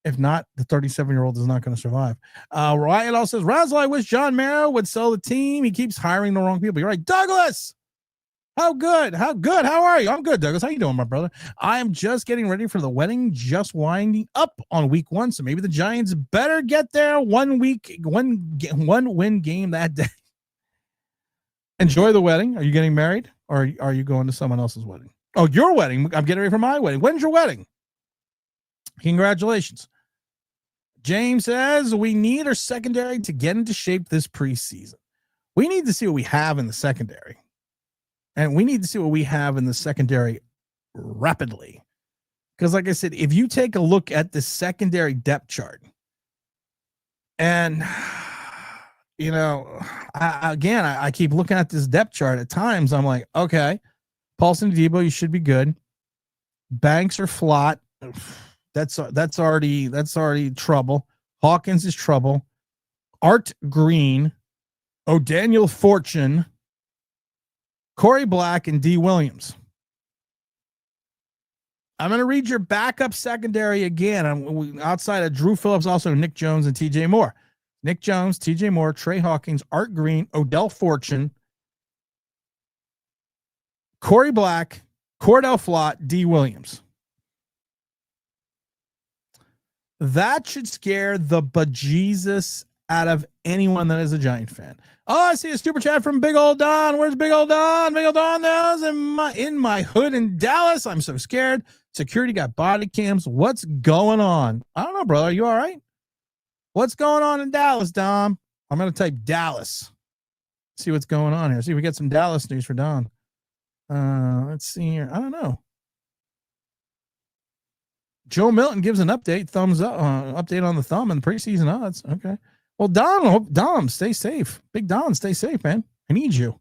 If not, the 37-year-old is not going to survive. Riot also says, Razzle, I wish John Mara would sell the team. He keeps hiring the wrong people. You're right. Douglas! How good? How are you? I'm good, Douglas. How you doing, my brother? I am just getting ready for the wedding, just winding up on week 1. So maybe the Giants better get there one win game that day. Enjoy the wedding. Are you getting married or are you going to someone else's wedding? Oh, your wedding. I'm getting ready for my wedding. When's your wedding? Congratulations. James says we need our secondary to get into shape this preseason. We need to see what we have in the secondary. And we need to see what we have in the secondary rapidly. Because like I said, if you take a look at the secondary depth chart, and, you know, I keep looking at this depth chart at times. I'm like, okay, Paulson Debo, you should be good. Banks or Flott. That's already trouble. Hawkins is trouble. Art Green, O'Daniel Fortune, Corey Black, and D. Williams. I'm going to read your backup secondary again. I'm outside of Drew Phillips, also Nick Jones and TJ Moore. Nick Jones, TJ Moore, Trey Hawkins, Art Green, Odell Fortune, Corey Black, Cordell Flott, D. Williams. That should scare the bejesus out of anyone that is a Giant fan. Oh, I see a super chat from Big Old Don. Where's Big Old Don? Big Old Don knows in my hood in Dallas. I'm so scared. Security got body cams. What's going on? I don't know, brother. Are you all right? What's going on in Dallas, Dom? I'm going to type Dallas. See what's going on here. See if we get some Dallas news for Don. Let's see here. I don't know. Joe Milton gives an update. Thumbs up. Update on the thumb and preseason odds. Okay. Well, Dom, stay safe. Big Don, stay safe, man. I need you.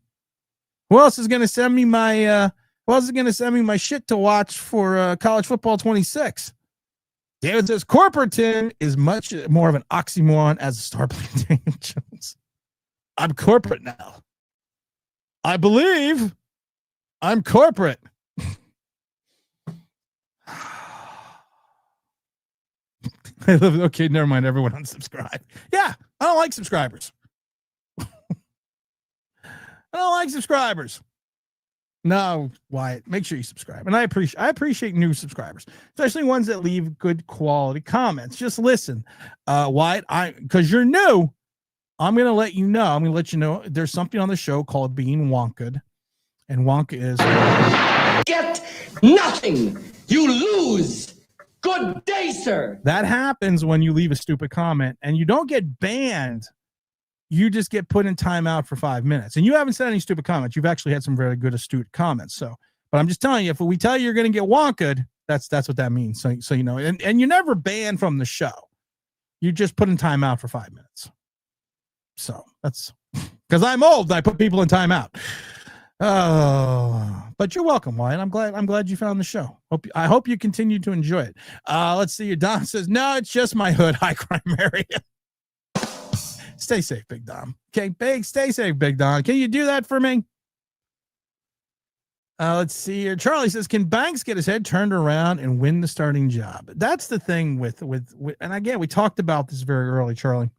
Who else is going to send me my? Who else is going to send me my shit to watch for college football 26? David says corporatin is much more of an oxymoron as a star player. Daniel Jones. I'm corporate now. I believe I'm corporate. Okay, never mind. Everyone unsubscribe. Yeah, I don't like subscribers. I don't like subscribers. No, Wyatt, make sure you subscribe. And I appreciate new subscribers, especially ones that leave good quality comments. Just listen, Wyatt, because you're new, I'm going to let you know. I'm going to let you know there's something on the show called Being Wonked. And Wonka is... Get nothing. You lose. Good day, sir. That happens when you leave a stupid comment and you don't get banned. You just get put in timeout for 5 minutes. And you haven't said any stupid comments. You've actually had some very good, astute comments. So, but I'm just telling you, if we tell you you're going to get wonked, that's what that means. So you know, and you're never banned from the show. You just put in timeout for 5 minutes. So that's because I'm old and I put people in timeout. Oh, but you're welcome, Wyatt. I'm glad you found the show. I hope you continue to enjoy it. Let's see. Don says, no, it's just my hood, high crime area. Stay safe, Big Dom. Okay, stay safe, Big Don. Can you do that for me? Let's see here. Charlie says, can Banks get his head turned around and win the starting job? That's the thing with and again, we talked about this very early, Charlie.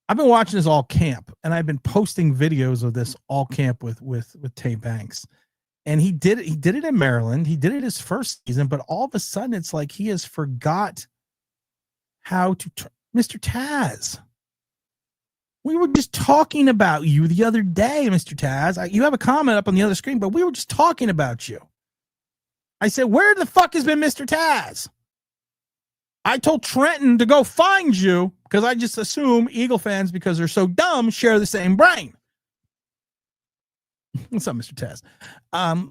I've been watching this all camp, and I've been posting videos of this all camp with Tay Banks. And he did it in Maryland. He did it his first season, but all of a sudden it's like he has forgot how to Mr. Taz. We were just talking about you the other day, Mr. Taz. You have a comment up on the other screen, but we were just talking about you. I said, where the fuck has been Mr. Taz? I told Trenton to go find you because I just assume Eagle fans, because they're so dumb, share the same brain. What's up, Mr. Taz?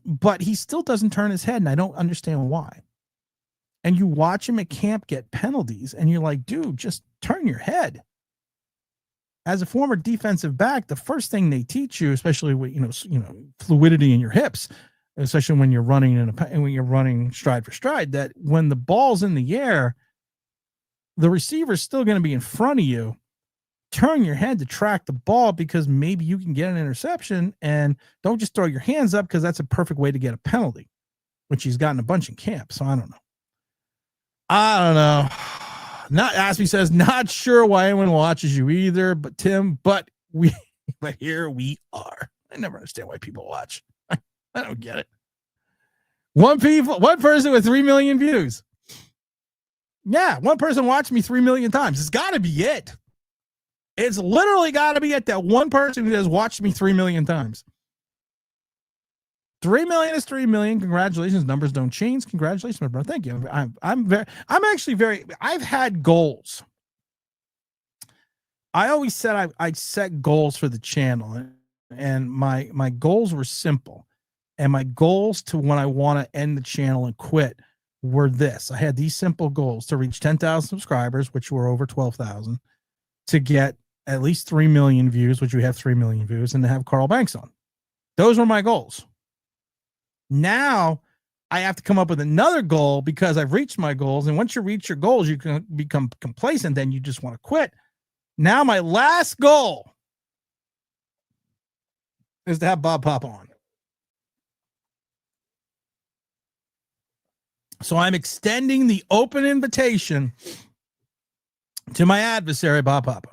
But he still doesn't turn his head, and I don't understand why. And you watch him at camp get penalties, and you're like, dude, just turn your head. As a former defensive back, the first thing they teach you, especially with you know fluidity in your hips, especially when you're running when you're running stride for stride, that when the ball's in the air, the receiver's still going to be in front of you. Turn your head to track the ball because maybe you can get an interception, and don't just throw your hands up because that's a perfect way to get a penalty, which he's gotten a bunch in camp. So I don't know. Not Aspie says, not sure why anyone watches you either, but Tim, but here we are. I never understand why people watch. I don't get it. One person with 3 million views. Yeah, one person watched me 3 million times. It's got to be it. It's literally got to be it, that one person who has watched me 3 million times. 3 million is 3 million. Congratulations. Numbers don't change. Congratulations, my brother. Thank you. I've had goals. I always said I'd set goals for the channel, and my goals were simple. And my goals to when I want to end the channel and quit were this. I had these simple goals: to reach 10,000 subscribers, which were over 12,000, to get at least 3 million views, which we have 3 million views, and to have Carl Banks on. Those were my goals. Now I have to come up with another goal because I've reached my goals. And once you reach your goals, you can become complacent. Then you just want to quit. Now my last goal is to have Bob Papa on. So I'm extending the open invitation to my adversary, Bob Papa.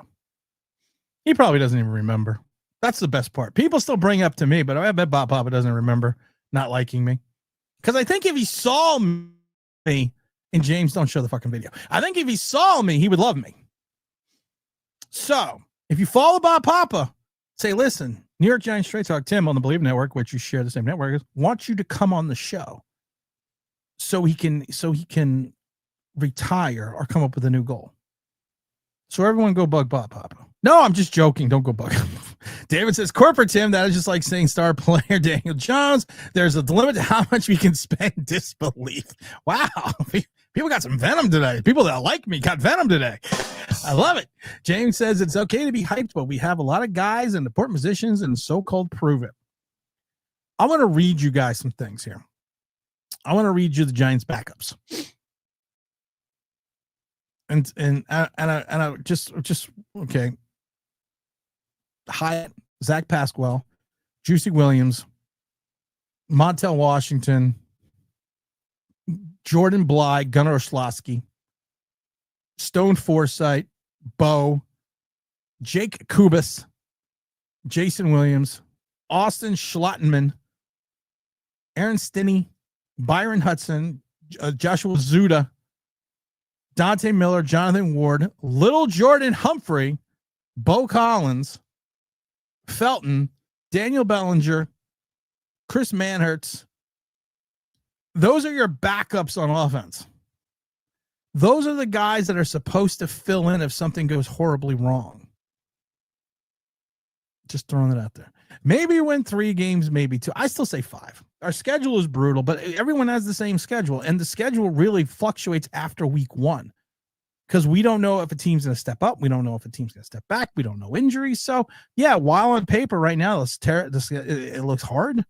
He probably doesn't even remember. That's the best part. People still bring up to me, but I bet Bob Papa doesn't remember not liking me. Because I think if he saw me, and James, don't show the fucking video. I think if he saw me, he would love me. So if you follow Bob Papa, say, listen, New York Giants Straight Talk Tim on the Believe Network, which you share the same network, wants you to come on the show so he can retire or come up with a new goal. So everyone go bug Bob Papa. No, I'm just joking. Don't go bug him. David says, corporate Tim, that is just like saying star player Daniel Jones. There's a limit to how much we can spend disbelief. Wow. People got some venom today. People that like me got venom today. I love it. James says it's okay to be hyped, but we have a lot of guys in important positions and so-called prove it. I want to read you guys some things here. I want to read you the Giants backups. And I just okay. Hyatt, Zach Pasquale, Juicy Williams, Montel Washington, Jordan Bly, Gunnar Orslowski, Stone Forsythe, Bo, Jake Kubas, Jason Williams, Austin Schlottenman, Aaron Stinney, Byron Hudson, Joshua Zuda, Dante Miller, Jonathan Ward, Little Jordan Humphrey, Bo Collins, Felton, Daniel Bellinger, Chris Manhertz. Those are your backups on offense. Those are the guys that are supposed to fill in if something goes horribly wrong. Just throwing it out there. Maybe you win 3 games, maybe 2. I still say 5. Our schedule is brutal, but everyone has the same schedule, and the schedule really fluctuates after week 1 because we don't know if a team's going to step up. We don't know if a team's going to step back. We don't know injuries. So, yeah, while on paper right now, it looks hard.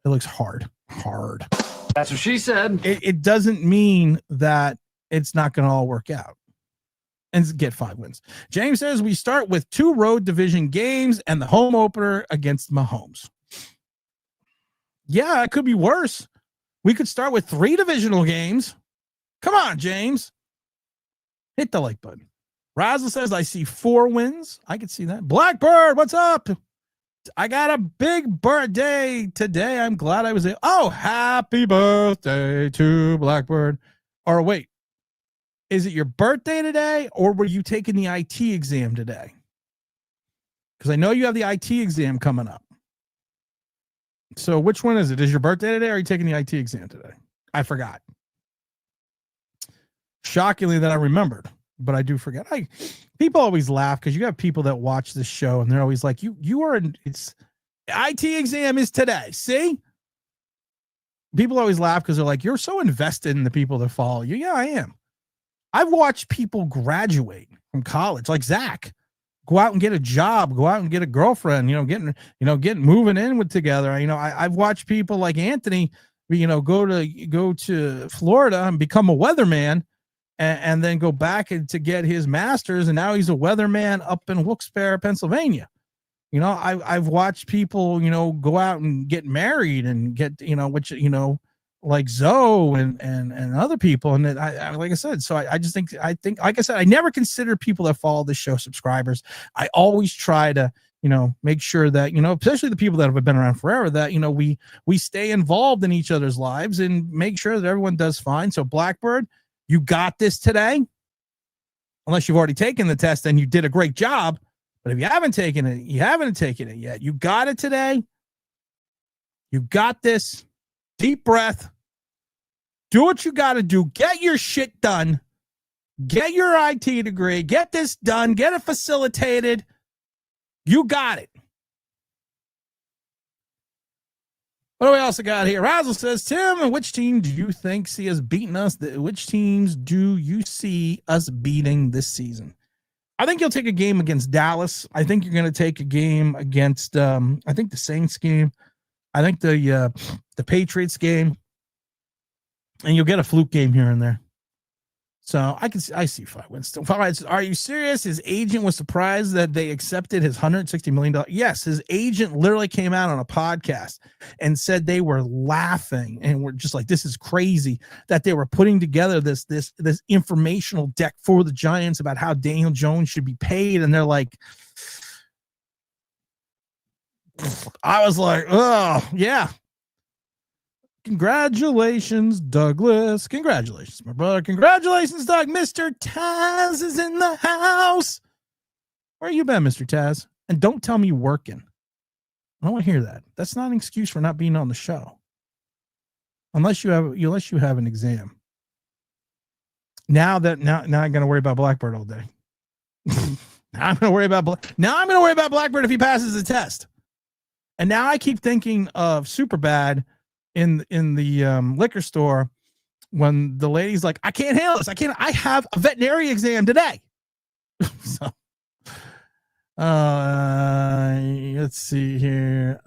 It looks hard. That's what she said. It doesn't mean that it's not going to all work out and get 5 wins. James says we start with 2 road division games and the home opener against Mahomes. Yeah, it could be worse. We could start with 3 divisional games. Come on, James. Hit the like button. Razzle says, I see 4 wins. I can see that. Blackbird, what's up? I got a big birthday today. I'm glad I was there. Oh, happy birthday to Blackbird. Or wait, is it your birthday today or were you taking the IT exam today? Because I know you have the IT exam coming up. So which one is it? Is your birthday today or are you taking the IT exam today? I forgot. Shockingly that I remembered, but I do forget. People always laugh because you have people that watch this show and they're always like, it's IT exam is today. See? People always laugh because they're like, you're so invested in the people that follow you. Yeah, I am. I've watched people graduate from college, like Zach Go out and get a job. Go out and get a girlfriend. Getting moving in with together. I've watched people like Anthony, go to Florida and become a weatherman, and then go back to get his master's, and now he's a weatherman up in Wilkes-Barre, Pennsylvania. I've watched people, go out and get married and get, like Zoe and other people. And that I like I said, so I just think, like I said, I never consider people that follow this show subscribers. I always try to, make sure that, especially the people that have been around forever, that, we stay involved in each other's lives and make sure that everyone does fine. So Blackbird, you got this today, unless you've already taken the test and you did a great job. But if you haven't taken it, you haven't taken it yet. You got it today. You got this. Deep breath. Do what you got to do. Get your shit done. Get your IT degree. Get this done. Get it facilitated. You got it. What do we also got here? Razzle says, Tim, which team do you think see us beating us? Which teams do you see us beating this season? I think you'll take a game against Dallas. I think you're going to take a game against, I think the Saints game. I think the Patriots game. And you'll get a fluke game here and there. So I see 5 wins still. Are you serious? His agent was surprised that they accepted his $160 million. Yes, his agent literally came out on a podcast and said they were laughing and were just like, this is crazy that they were putting together this informational deck for the Giants about how Daniel Jones should be paid. And they're like, I was like, oh, yeah. Congratulations, Douglas. Congratulations, my brother. Congratulations, Doug. Mr. Taz is in the house. Where you been, Mr. Taz? And don't tell me you're working. I don't want to hear that. That's not an excuse for not being on the show. Unless you have an exam. Now I'm gonna worry about Blackbird all day. Now I'm gonna worry about Blackbird if he passes the test. And now I keep thinking of Superbad in the liquor store when the lady's like, I can't handle this. I have a veterinary exam today. So let's see here.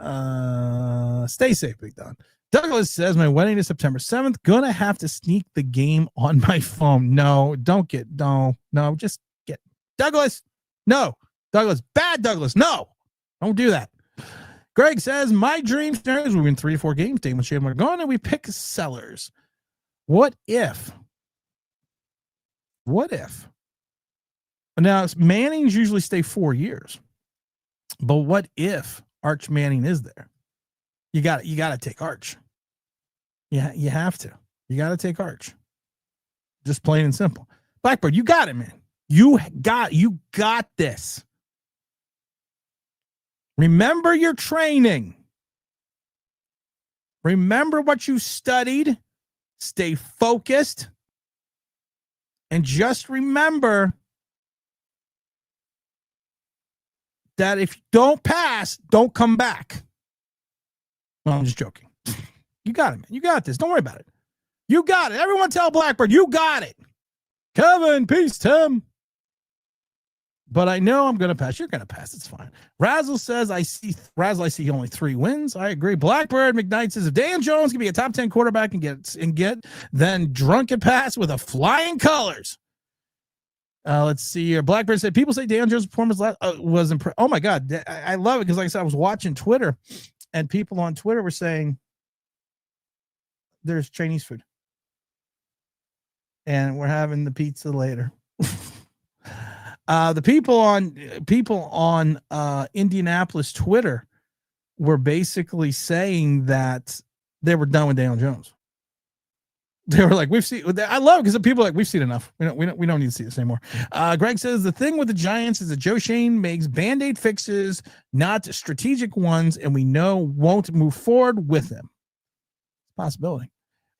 Stay safe, Big Don. Douglas says my wedding is September 7th. Gonna have to sneak the game on my phone. No, just get Douglas. No, Douglas, bad Douglas. No, don't do that. Greg says, my dream scenario is we win 3 to 4 games. Damon Shane, we're going and we pick sellers. What if? Now, Mannings usually stay 4 years. But what if Arch Manning is there? You got to take Arch. Yeah, you have to. You got to take Arch. Just plain and simple. Blackbird, you got it, man. You got this. Remember your training. Remember what you studied. Stay focused. And just remember that if you don't pass, don't come back. Well, I'm just joking. You got it, man. You got this. Don't worry about it. You got it. Everyone tell Blackbird, you got it. Kevin, peace, Tim. But I know I'm going to pass. You're going to pass. It's fine. Razzle says, I see only 3 wins. I agree. Blackbird McKnight says, if Dan Jones can be a top 10 quarterback and get then drunken pass with a flying colors. Let's see here. Blackbird said, people say Dan Jones' performance was impressive. Oh my God. I love it. Because like I said, I was watching Twitter and people on Twitter were saying there's Chinese food and we're having the pizza later. The people on Indianapolis Twitter were basically saying that they were done with Daniel Jones. They were like, I love it because people are like, we've seen enough. We don't need to see this anymore. Greg says the thing with the Giants is that Joe Shane makes Band-Aid fixes, not strategic ones, and we know won't move forward with him. Possibility.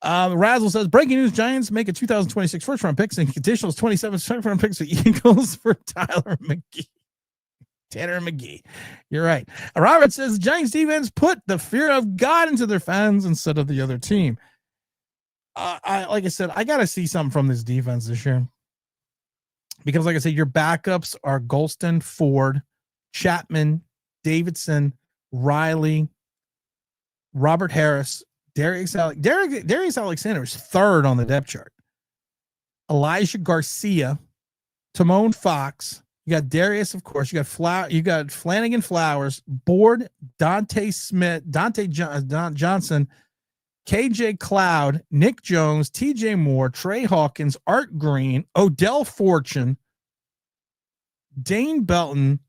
Razzle says, breaking news, Giants make a 2026 first-round picks and conditionals 27 second-round picks for Eagles for Tanner McGee. You're right. Robert says, the Giants defense put the fear of God into their fans instead of the other team. Like I said, I got to see something from this defense this year. Because, like I said, your backups are Golston, Ford, Chapman, Davidson, Riley, Robert Harris, Darius Alexander is third on the depth chart. Elijah Garcia, Timon Fox. You got Darius, of course. You got Flanagan Flowers, Board, Dante Smith, Johnson, KJ Cloud, Nick Jones, TJ Moore, Trey Hawkins, Art Green, Odell Fortune, Dane Belton,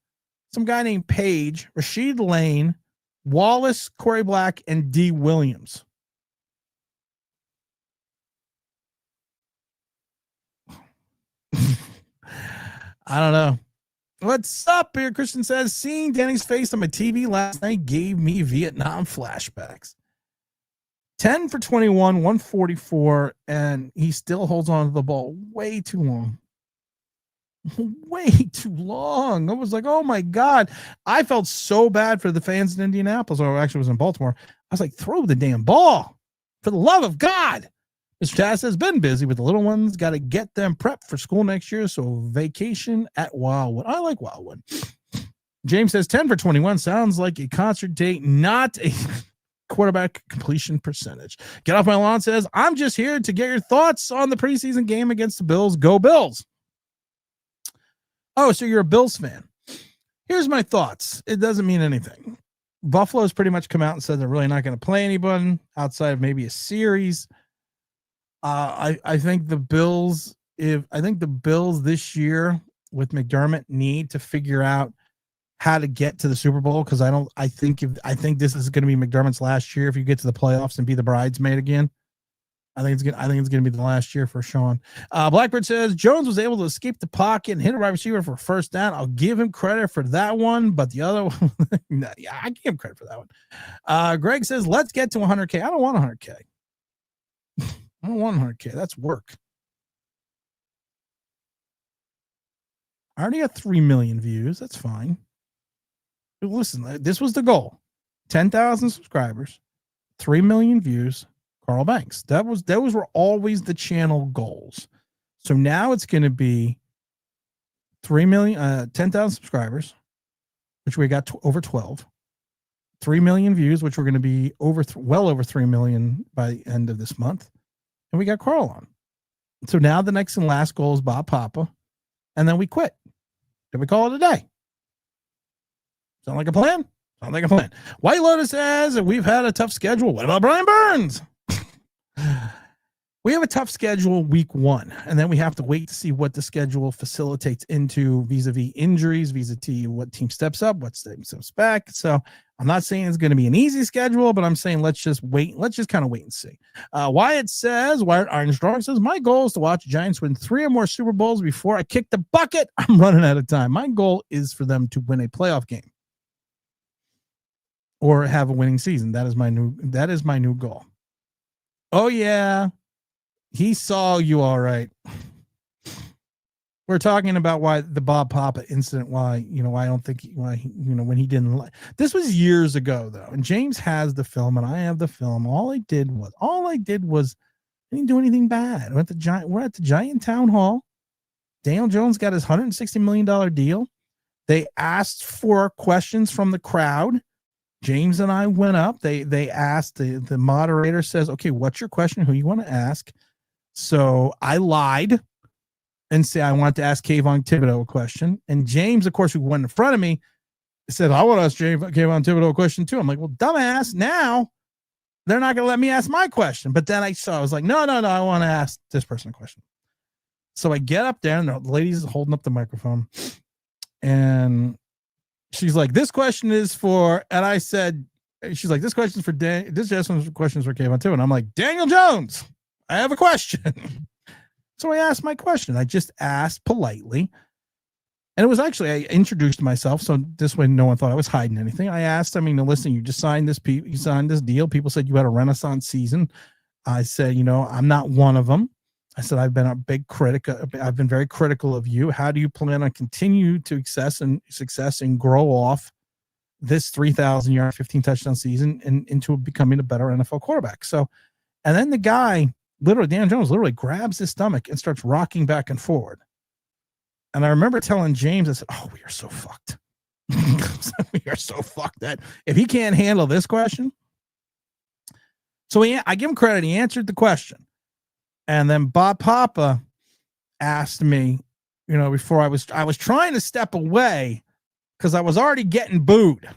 some guy named Page, Rashid Lane, Wallace, Corey Black, and D. Williams. I don't know. What's up here? Christian says, seeing Danny's face on my TV last night gave me Vietnam flashbacks. 10 for 21, 144, and he still holds on to the ball way too long. Way too long. I was like, oh my God. I felt so bad for the fans in Indianapolis, or actually it was in Baltimore. I was like, throw the damn ball. For the love of God. Mr. Chaz has been busy with the little ones. Got to get them prepped for school next year. So vacation at Wildwood. I like Wildwood. James says 10 for 21 sounds like a concert date, not a quarterback completion percentage. Get Off My Lawn says, I'm just here to get your thoughts on the preseason game against the Bills. Go Bills. Oh, so you're a Bills fan. Here's my thoughts. It doesn't mean anything. Buffalo's pretty much come out and said they're really not going to play anybody outside of maybe a series. I think the Bills this year with McDermott need to figure out how to get to the Super Bowl, because I think this is going to be McDermott's last year if you get to the playoffs and be the bridesmaid again. I think it's going to be the last year for Sean. Blackbird says Jones was able to escape the pocket and hit a wide receiver for first down. I'll give him credit for that one, but the other one, yeah, I give him credit for that one. Greg says, let's get to 100K. I don't want 100K. I don't want 100K. That's work. I already got 3 million views. That's fine. But listen, this was the goal. 10,000 subscribers, 3 million views, Carl Banks. Those were always the channel goals. So now it's going to be 10,000 subscribers, which we got over 12. 3 million views, which we're going to be well over 3 million by the end of this month. And we got Carl on. So now the next and last goal is Bob Papa. And then we quit. Then we call it a day. Sound like a plan? Sound like a plan. White Lotus says that we've had a tough schedule. What about Brian Burns? We have a tough schedule week 1, and then we have to wait to see what the schedule facilitates into vis-a-vis injuries, vis-a-vis what team steps up, what team steps back. So I'm not saying it's going to be an easy schedule, but I'm saying let's just wait. Let's just kind of wait and see. Wyatt Armstrong says, my goal is to watch the Giants win 3 or more Super Bowls before I kick the bucket. I'm running out of time. My goal is for them to win a playoff game or have a winning season. That is my new goal. Oh yeah. He saw you all right. We're talking about why the Bob Papa incident, why I don't think when he didn't like. This was years ago though. And James has the film and I have the film. All I did was I didn't do anything bad. We're at the Giant Town Hall. Daniel Jones got his $160 million deal. They asked for questions from the crowd. James and I went up. They asked, the moderator says, okay, what's your question? Who you want to ask? So I lied and said I wanted to ask Kayvon Thibodeau a question. And James, of course, who went in front of me, said, I want to ask Kayvon Thibodeau a question too. I'm like, well, dumbass, now they're not going to let me ask my question. But then I was like, no, I want to ask this person a question. So I get up there and the lady's holding up the microphone. And she's like, this question is for, and I said, she's like, this question is for this question is for Kayvon Thibodeau. And I'm like, Daniel Jones, I have a question. So I asked my question. I just asked politely. And it was actually, I introduced myself. So this way, no one thought I was hiding anything. I asked, listen, you just signed this deal. People said you had a renaissance season. I said, I'm not one of them. I said, I've been a big critic. I've been very critical of you. How do you plan on continue to success and grow off this 3,000 yard, 15 touchdown season and into becoming a better NFL quarterback? So, and then the guy, Dan Jones literally grabs his stomach and starts rocking back and forward. And I remember telling James, I said, "Oh, we are so fucked. We are so fucked that if he can't handle this question." So I give him credit. He answered the question. And then Bob Papa asked me, before I was trying to step away because I was already getting booed.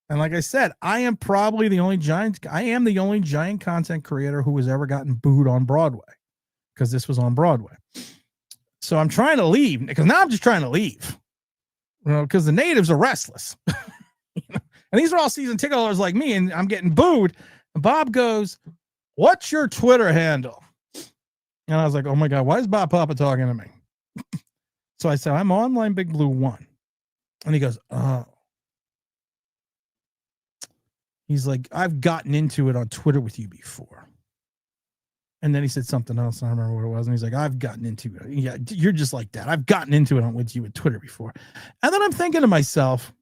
And like I said, I am the only giant content creator who has ever gotten booed on Broadway because this was on Broadway. So I'm trying to leave because now I'm just trying to leave, because the natives are restless. And these are all season ticket holders like me, and I'm getting booed. And Bob goes, "What's your Twitter handle?" And I was like, "Oh my God, why is Bob Papa talking to me?" So I said, "I'm Online Big Blue 1. And he goes, "Oh." He's like, "I've gotten into it on Twitter with you before." And then he said something else. I don't remember what it was. And he's like, "I've gotten into it. Yeah, you're just like that. I've gotten into it with you with Twitter before." And then I'm thinking to myself,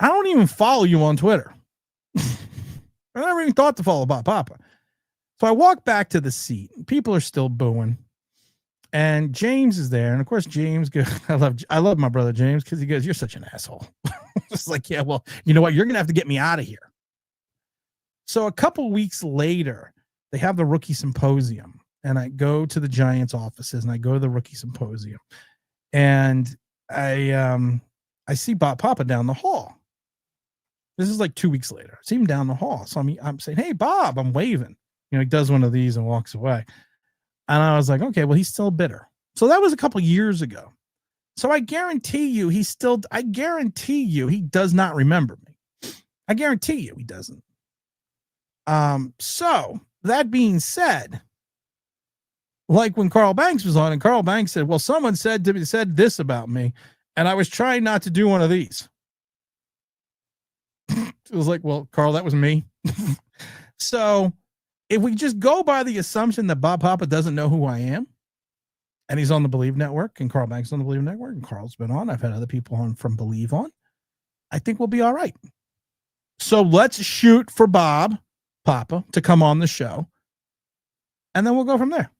I don't even follow you on Twitter. I never even thought to follow Bob Papa. So I walk back to the seat. People are still booing. And James is there. And of course, James goes, I love my brother James, because he goes, "You're such an asshole." It's like, yeah, well, you know what? You're going to have to get me out of here. So a couple weeks later, they have the rookie symposium. And I go to the Giants offices and I go to the rookie symposium. And I see Bob Papa down the hall. This is like 2 weeks later. I see him down the hall. So I'm saying, "Hey, Bob," I'm waving. He does one of these and walks away. And I was like, okay, well, he's still bitter. So that was a couple years ago. So I guarantee you he does not remember me. I guarantee you he doesn't. So that being said, like when Carl Banks was on and Carl Banks said, "Well, someone said this about me," and I was trying not to do one of these. It was like, well, Carl, that was me. So if we just go by the assumption that Bob Papa doesn't know who I am, and he's on the Believe Network, and Carl Banks on the Believe Network, and Carl's been on, I've had other people on from Believe on, I think we'll be all right. So let's shoot for Bob Papa to come on the show, and then we'll go from there.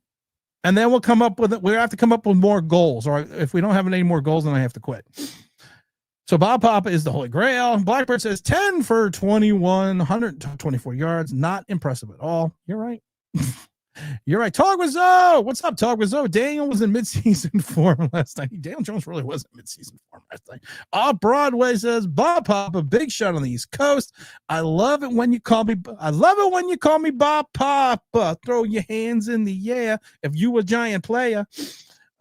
And then we'll have to come up with more goals, or if we don't have any more goals, then I have to quit. So Bob Papa is the Holy Grail. Blackbird says 10 for 21, 124 yards. Not impressive at all. You're right. You're right. Talk with Zoe. What's up, Talk with Zoe? Daniel was in midseason form last night. Daniel Jones really was in midseason form last night. Off Broadway says Bob Papa, big shot on the East Coast. I love it when you call me Bob Papa. Throw your hands in the air if you a Giant player.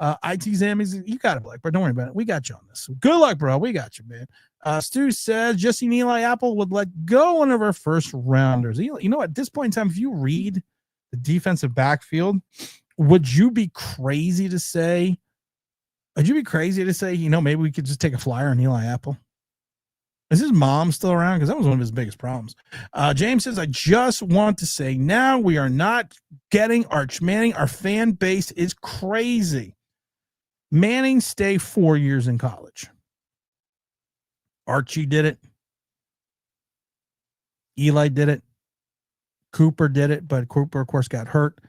IT Zammy's, you got it, Blackbird. Don't worry about it. We got you on this. Good luck, bro. We got you, man. Stu says Jesse and Eli Apple would let go one of our first rounders. At this point in time, if you read the defensive backfield, would you be crazy to say, maybe we could just take a flyer on Eli Apple? Is his mom still around? Because that was one of his biggest problems. James says, I just want to say now we are not getting Arch Manning. Our fan base is crazy. Manning stay 4 years in college. Archie did it. Eli did it. Cooper did it, but Cooper, of course, got hurt.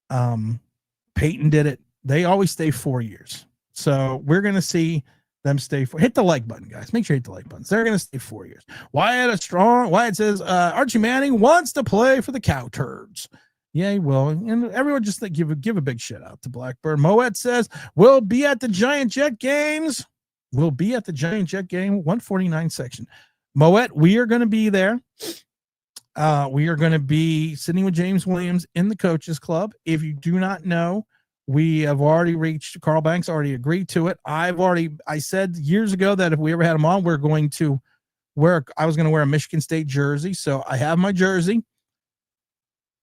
Peyton did it. They always stay 4 years. So we're going to see them stay hit the like button, guys. Make sure you hit the like buttons. They're going to stay 4 years. Wyatt says, Archie Manning wants to play for the Cow Turds. Yeah, he will. And everyone just give a big shout out to Blackbird. Moet says, we'll be at the Giant Jet games. We'll be at the Giant Jet game, 149 section. Moet, we are going to be there. We are going to be sitting with James Williams in the Coaches Club. If you do not know, we have already reached, Carl Banks already agreed to it. I said years ago that if we ever had him on, I was going to wear a Michigan State jersey. So I have my jersey.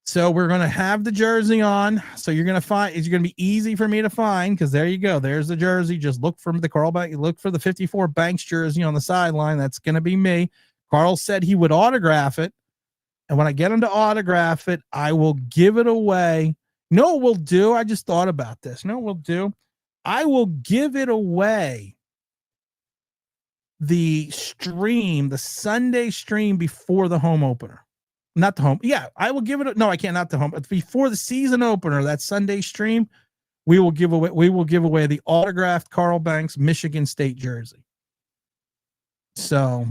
So we're going to have the jersey on. So you're going to be easy for me to find, because there you go. There's the jersey. Just look for the Carl Banks. Look for the 54 Banks jersey on the sideline. That's going to be me. Carl said he would autograph it. And when I get him to autograph it, I will give it away. No, we'll do. I just thought about this. No, we'll do. I will give it away. The Sunday stream before the home opener. Not the home. Yeah, I will give it. No, I can't. Not the home. But before the season opener, that Sunday stream, we will give away the autographed Carl Banks Michigan State jersey. So,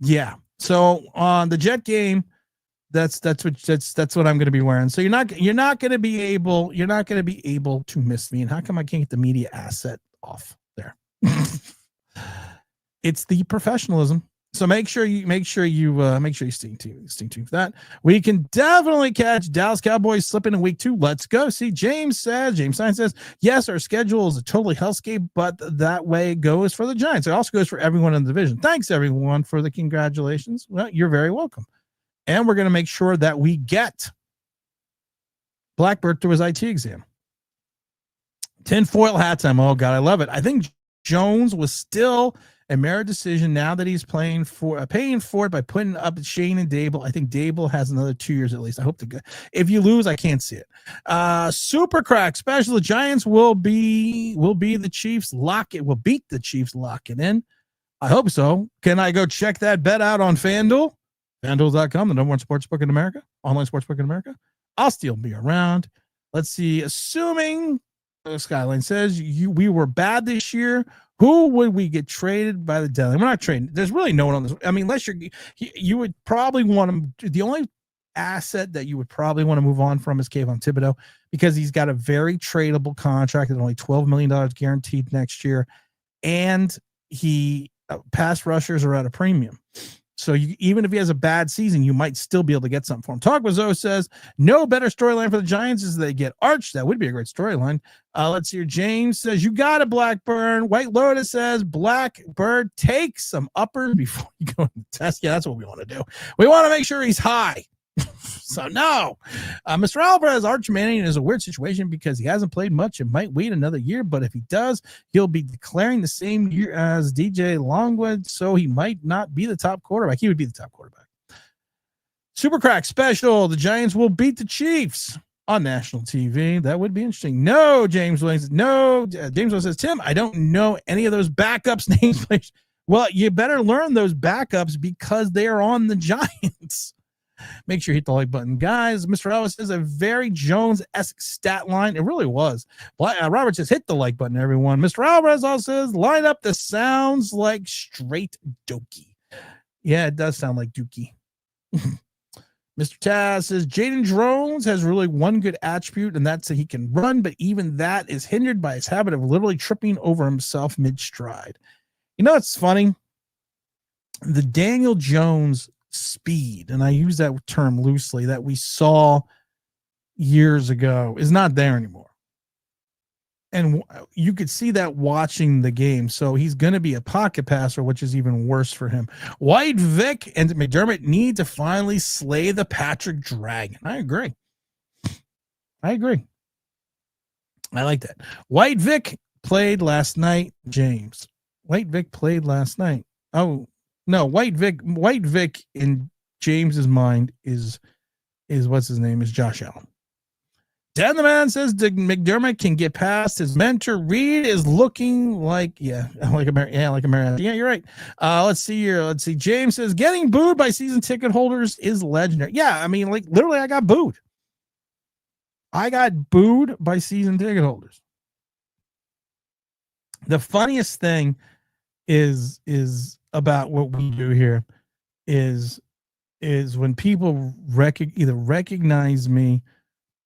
yeah. So on the Jet game, that's what I'm going to be wearing. So you're not going to be able to miss me. And how come I can't get the media asset off there? It's the professionalism. So make sure you stay tuned for that. We can definitely catch Dallas Cowboys slipping in week 2. Let's go. See, James Stein says, yes, our schedule is a totally hellscape, but that way it goes for the Giants. It also goes for everyone in the division. Thanks everyone for the congratulations. Well, you're very welcome. And we're going to make sure that we get Blackbird through his IT exam. Tinfoil hat time. Oh God, I love it. I think Jones was still a merit decision now that he's paying for it by putting up Shane and Daboll. I think Daboll has another 2 years at least. I hope to go. If you lose, I can't see it. Super crack special. The Giants will be the Chiefs lock it. Will beat the Chiefs lock it in. I hope so. Can I go check that bet out on FanDuel? FanDuel.com, the number one sportsbook in America, online sportsbook in America. I'll still be around. Let's see. Assuming Skyline says we were bad this year, who would we get traded by the deadline? We're not trading. There's really no one on this. I mean, unless you would probably want to. The only asset that you would probably want to move on from is Kayvon Thibodeau, because he's got a very tradable contract at only $12 million guaranteed next year, and he pass rushers are at a premium. So even if he has a bad season, you might still be able to get something for him. Talk with Zoe says, no better storyline for the Giants is they get Arch. That would be a great storyline. Let's hear. James says, you got it, Blackburn. White Lotus says, Blackbird, take some uppers before you go in the test. Yeah, that's what we want to do. We want to make sure he's high. So no. Mr. Alvarez, Arch Manning is a weird situation because he hasn't played much and might wait another year, but if he does, he'll be declaring the same year as DJ Longwood, so he might not be the top quarterback. He would be the top quarterback. Super Crack special. The Giants will beat the Chiefs on national TV. That would be interesting. No, James Williams. No, James Williams says, Tim, I don't know any of those backups names. Well, you better learn those backups because they are on the Giants. Make sure you hit the like button, guys. Mr. Ellis says a very Jones-esque stat line. It really was. Robert says hit the like button, everyone. Mr. Alvarez also says line up the sounds like straight Dookie. Yeah, it does sound like Dookie. Mr. Taz says Jaden Drones has really one good attribute, and that's that he can run, but even that is hindered by his habit of literally tripping over himself mid-stride. You know what's funny? The Daniel Jones speed, and I use that term loosely, that we saw years ago is not there anymore. And you could see that watching the game. So he's going to be a pocket passer, which is even worse for him. White Vic and McDermott need to finally slay the Patrick Dragon. I agree. I like that. White Vic played last night, James. White Vic played last night. Oh, no, White Vic in James's mind is what's his name? Is Josh Allen. Dan the Man says McDermott can get past his mentor. Reed is looking like a Mariana. Yeah, you're right. Let's see here. Let's see. James says getting booed by season ticket holders is legendary. Yeah, I mean, like literally, I got booed. I got booed by season ticket holders. The funniest thing is about what we do here is when people either recognize me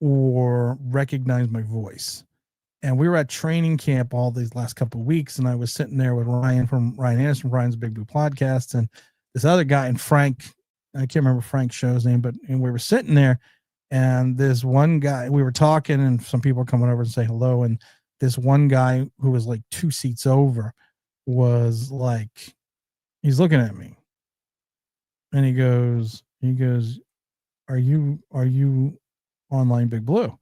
or recognize my voice. And we were at training camp all these last couple of weeks, and I was sitting there with Ryan Anderson, Ryan's Big Blue Podcast, and this other guy, and Frank, I can't remember Frank's show's name, and we were sitting there, and this one guy, we were talking, and some people were coming over and say hello, and this one guy who was like 2 seats over was like, he's looking at me, and he goes, are you online Big Blue?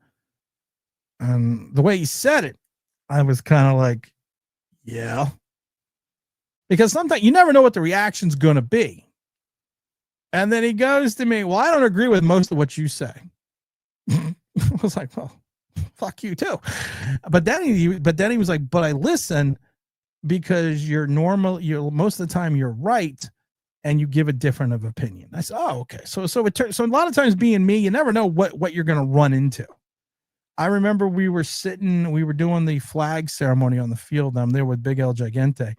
And the way he said it, I was kind of like, yeah, because sometimes you never know what the reaction's going to be. And then he goes to me, well, I don't agree with most of what you say. I was like, well, fuck you too. But then he was like, but I listen because you're most of the time you're right, and you give a different of opinion. I said, oh, okay. So a lot of times being me, you never know what you're going to run into. I remember we were doing the flag ceremony on the field. I'm there with Big El Gigante,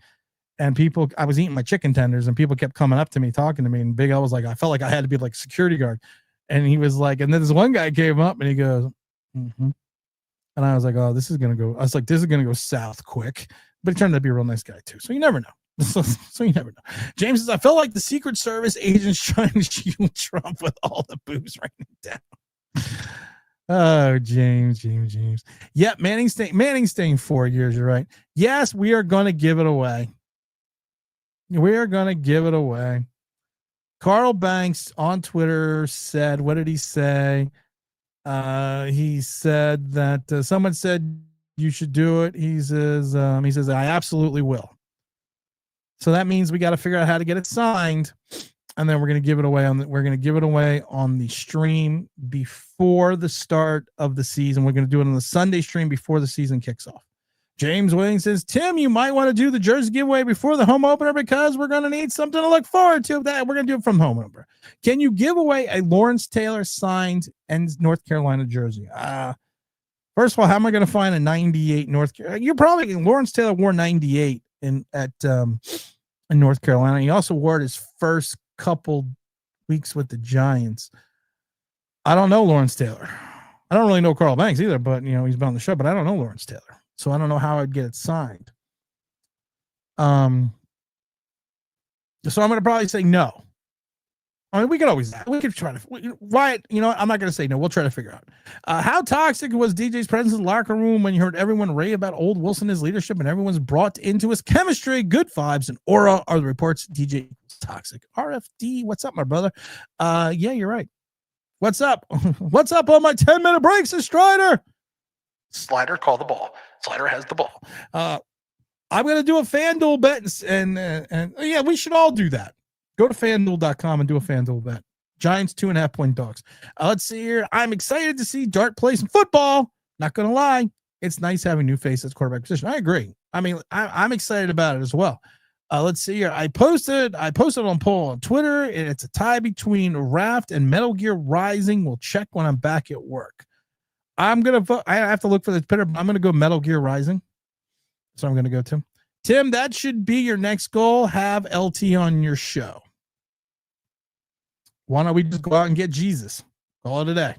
and I was eating my chicken tenders, and people kept coming up to me, talking to me, and Big El was like, I felt like I had to be like security guard. And he was like, and then this one guy came up and he goes, mm-hmm. And I was like, oh, this is going to go south quick. But he turned out to be a real nice guy too. So you never know. So you never know. James says, I felt like the Secret Service agents trying to shield Trump with all the booze raining down. Oh, James. Yep, Manning staying 4 years. You're right. Yes, we are going to give it away. Carl Banks on Twitter said, what did he say? He said that someone said you should do it. He says, I absolutely will. So that means we got to figure out how to get it signed, and then we're going to give it away on the stream before the start of the season. We're going to do it on the Sunday stream before the season kicks off. James Williams says, Tim, you might want to do the jersey giveaway before the home opener because we're going to need something to look forward to. That we're going to do it from home opener. Can you give away a Lawrence Taylor signed and North Carolina jersey? First of all, how am I going to find a 98 North Carolina? You're probably Lawrence Taylor wore 98 in North Carolina. He also wore it his first couple weeks with the Giants. I don't know Lawrence Taylor. I don't really know Carl Banks either, but he's been on the show, but I don't know Lawrence Taylor. So I don't know how I'd get it signed. So I'm going to probably say no. I mean, we could try to. Wyatt, I'm not going to say no. We'll try to figure out. How toxic was DJ's presence in the locker room when you heard everyone rave about old Wilson, his leadership, and everyone's brought into his chemistry, good vibes, and aura are the reports. DJ is toxic. RFD, what's up, my brother? Yeah, you're right. What's up? What's up on my 10-minute breaks, Strider? Slider, call the ball. Slider has the ball. I'm going to do a FanDuel bet, and yeah, we should all do that. Go to FanDuel.com and do a FanDuel bet. Giants 2.5-point dogs. Let's see here. I'm excited to see Dart play some football. Not going to lie. It's nice having new faces at quarterback position. I agree. I mean, I'm excited about it as well. Let's see here. I posted on poll on Twitter, and it's a tie between Raft and Metal Gear Rising. We'll check when I'm back at work. I'm going to vote. I have to look for the Twitter. I'm going to go Metal Gear Rising. So I'm going to go Tim, that should be your next goal. Have LT on your show. Why don't we just go out and get Jesus? Call it a day.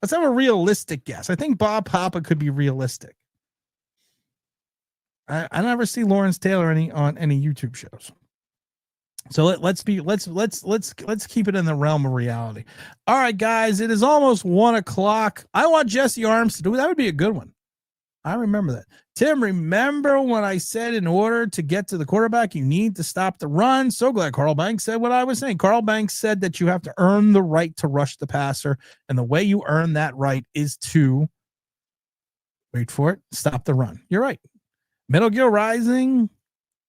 Let's have a realistic guess. I think Bob Papa could be realistic. I never see Lawrence Taylor on any YouTube shows. So let's keep it in the realm of reality. All right, guys, it is almost 1:00. I want Jesse Arms to do that. Would be a good one. I remember that. Tim, remember when I said in order to get to the quarterback, you need to stop the run? So glad Carl Banks said what I was saying. Carl Banks said that you have to earn the right to rush the passer. And the way you earn that right is to, wait for it, stop the run. You're right. Metal Gear Rising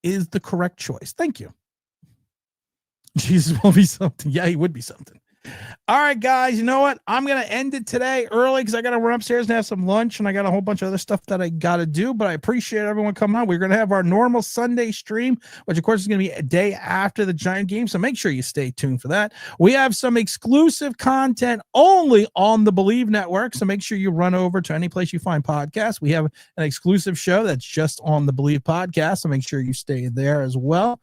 is the correct choice. Thank you. Jesus will be something. Yeah, he would be something. All right, guys, you know what? I'm going to end it today early because I got to run upstairs and have some lunch, and I got a whole bunch of other stuff that I got to do, but I appreciate everyone coming on. We're going to have our normal Sunday stream, which, of course, is going to be a day after the Giant game, so make sure you stay tuned for that. We have some exclusive content only on the Believe Network, so make sure you run over to any place you find podcasts. We have an exclusive show that's just on the Believe podcast, so make sure you stay there as well.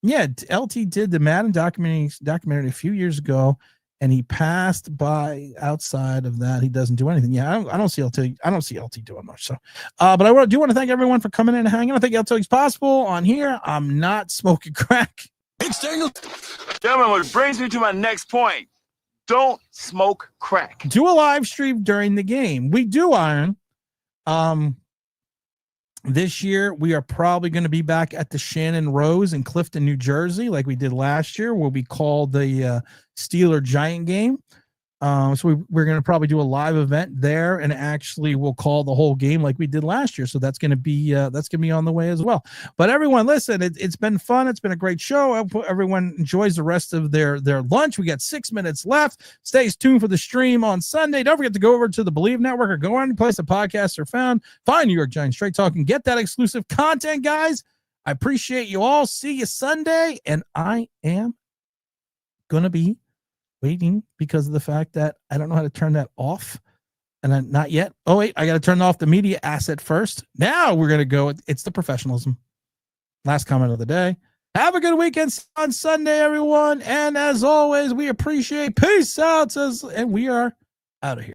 Yeah, LT did the Madden documentary a few years ago, and he passed by. Outside of that, he doesn't do anything. Yeah, I don't see LT. I don't see LT doing much. So, but I do want to thank everyone for coming in and hanging. I think LT is possible on here. I'm not smoking crack. Gentlemen, which brings me to my next point. Don't smoke crack. Do a live stream during the game. We do, Iron. This year, we are probably going to be back at the Shannon Rose in Clifton, New Jersey, like we did last year, will be called the Steeler Giant game. So we're going to probably do a live event there, and actually we'll call the whole game like we did last year. So that's going to be on the way as well. But everyone, listen, it's been fun. It's been a great show. I hope everyone enjoys the rest of their lunch. We got 6 minutes left. Stay tuned for the stream on Sunday. Don't forget to go over to the Believe Network or go on any place the podcasts are found. Find New York Giants Straight Talk and get that exclusive content, guys. I appreciate you all. See you Sunday, and I am going to be waiting because of the fact that I don't know how to turn that off. And I'm not yet. Oh, wait, I got to turn off the media asset first. Now we're going to go. It's the professionalism. Last comment of the day. Have a good weekend on Sunday, everyone. And as always, we appreciate peace out. And we are out of here.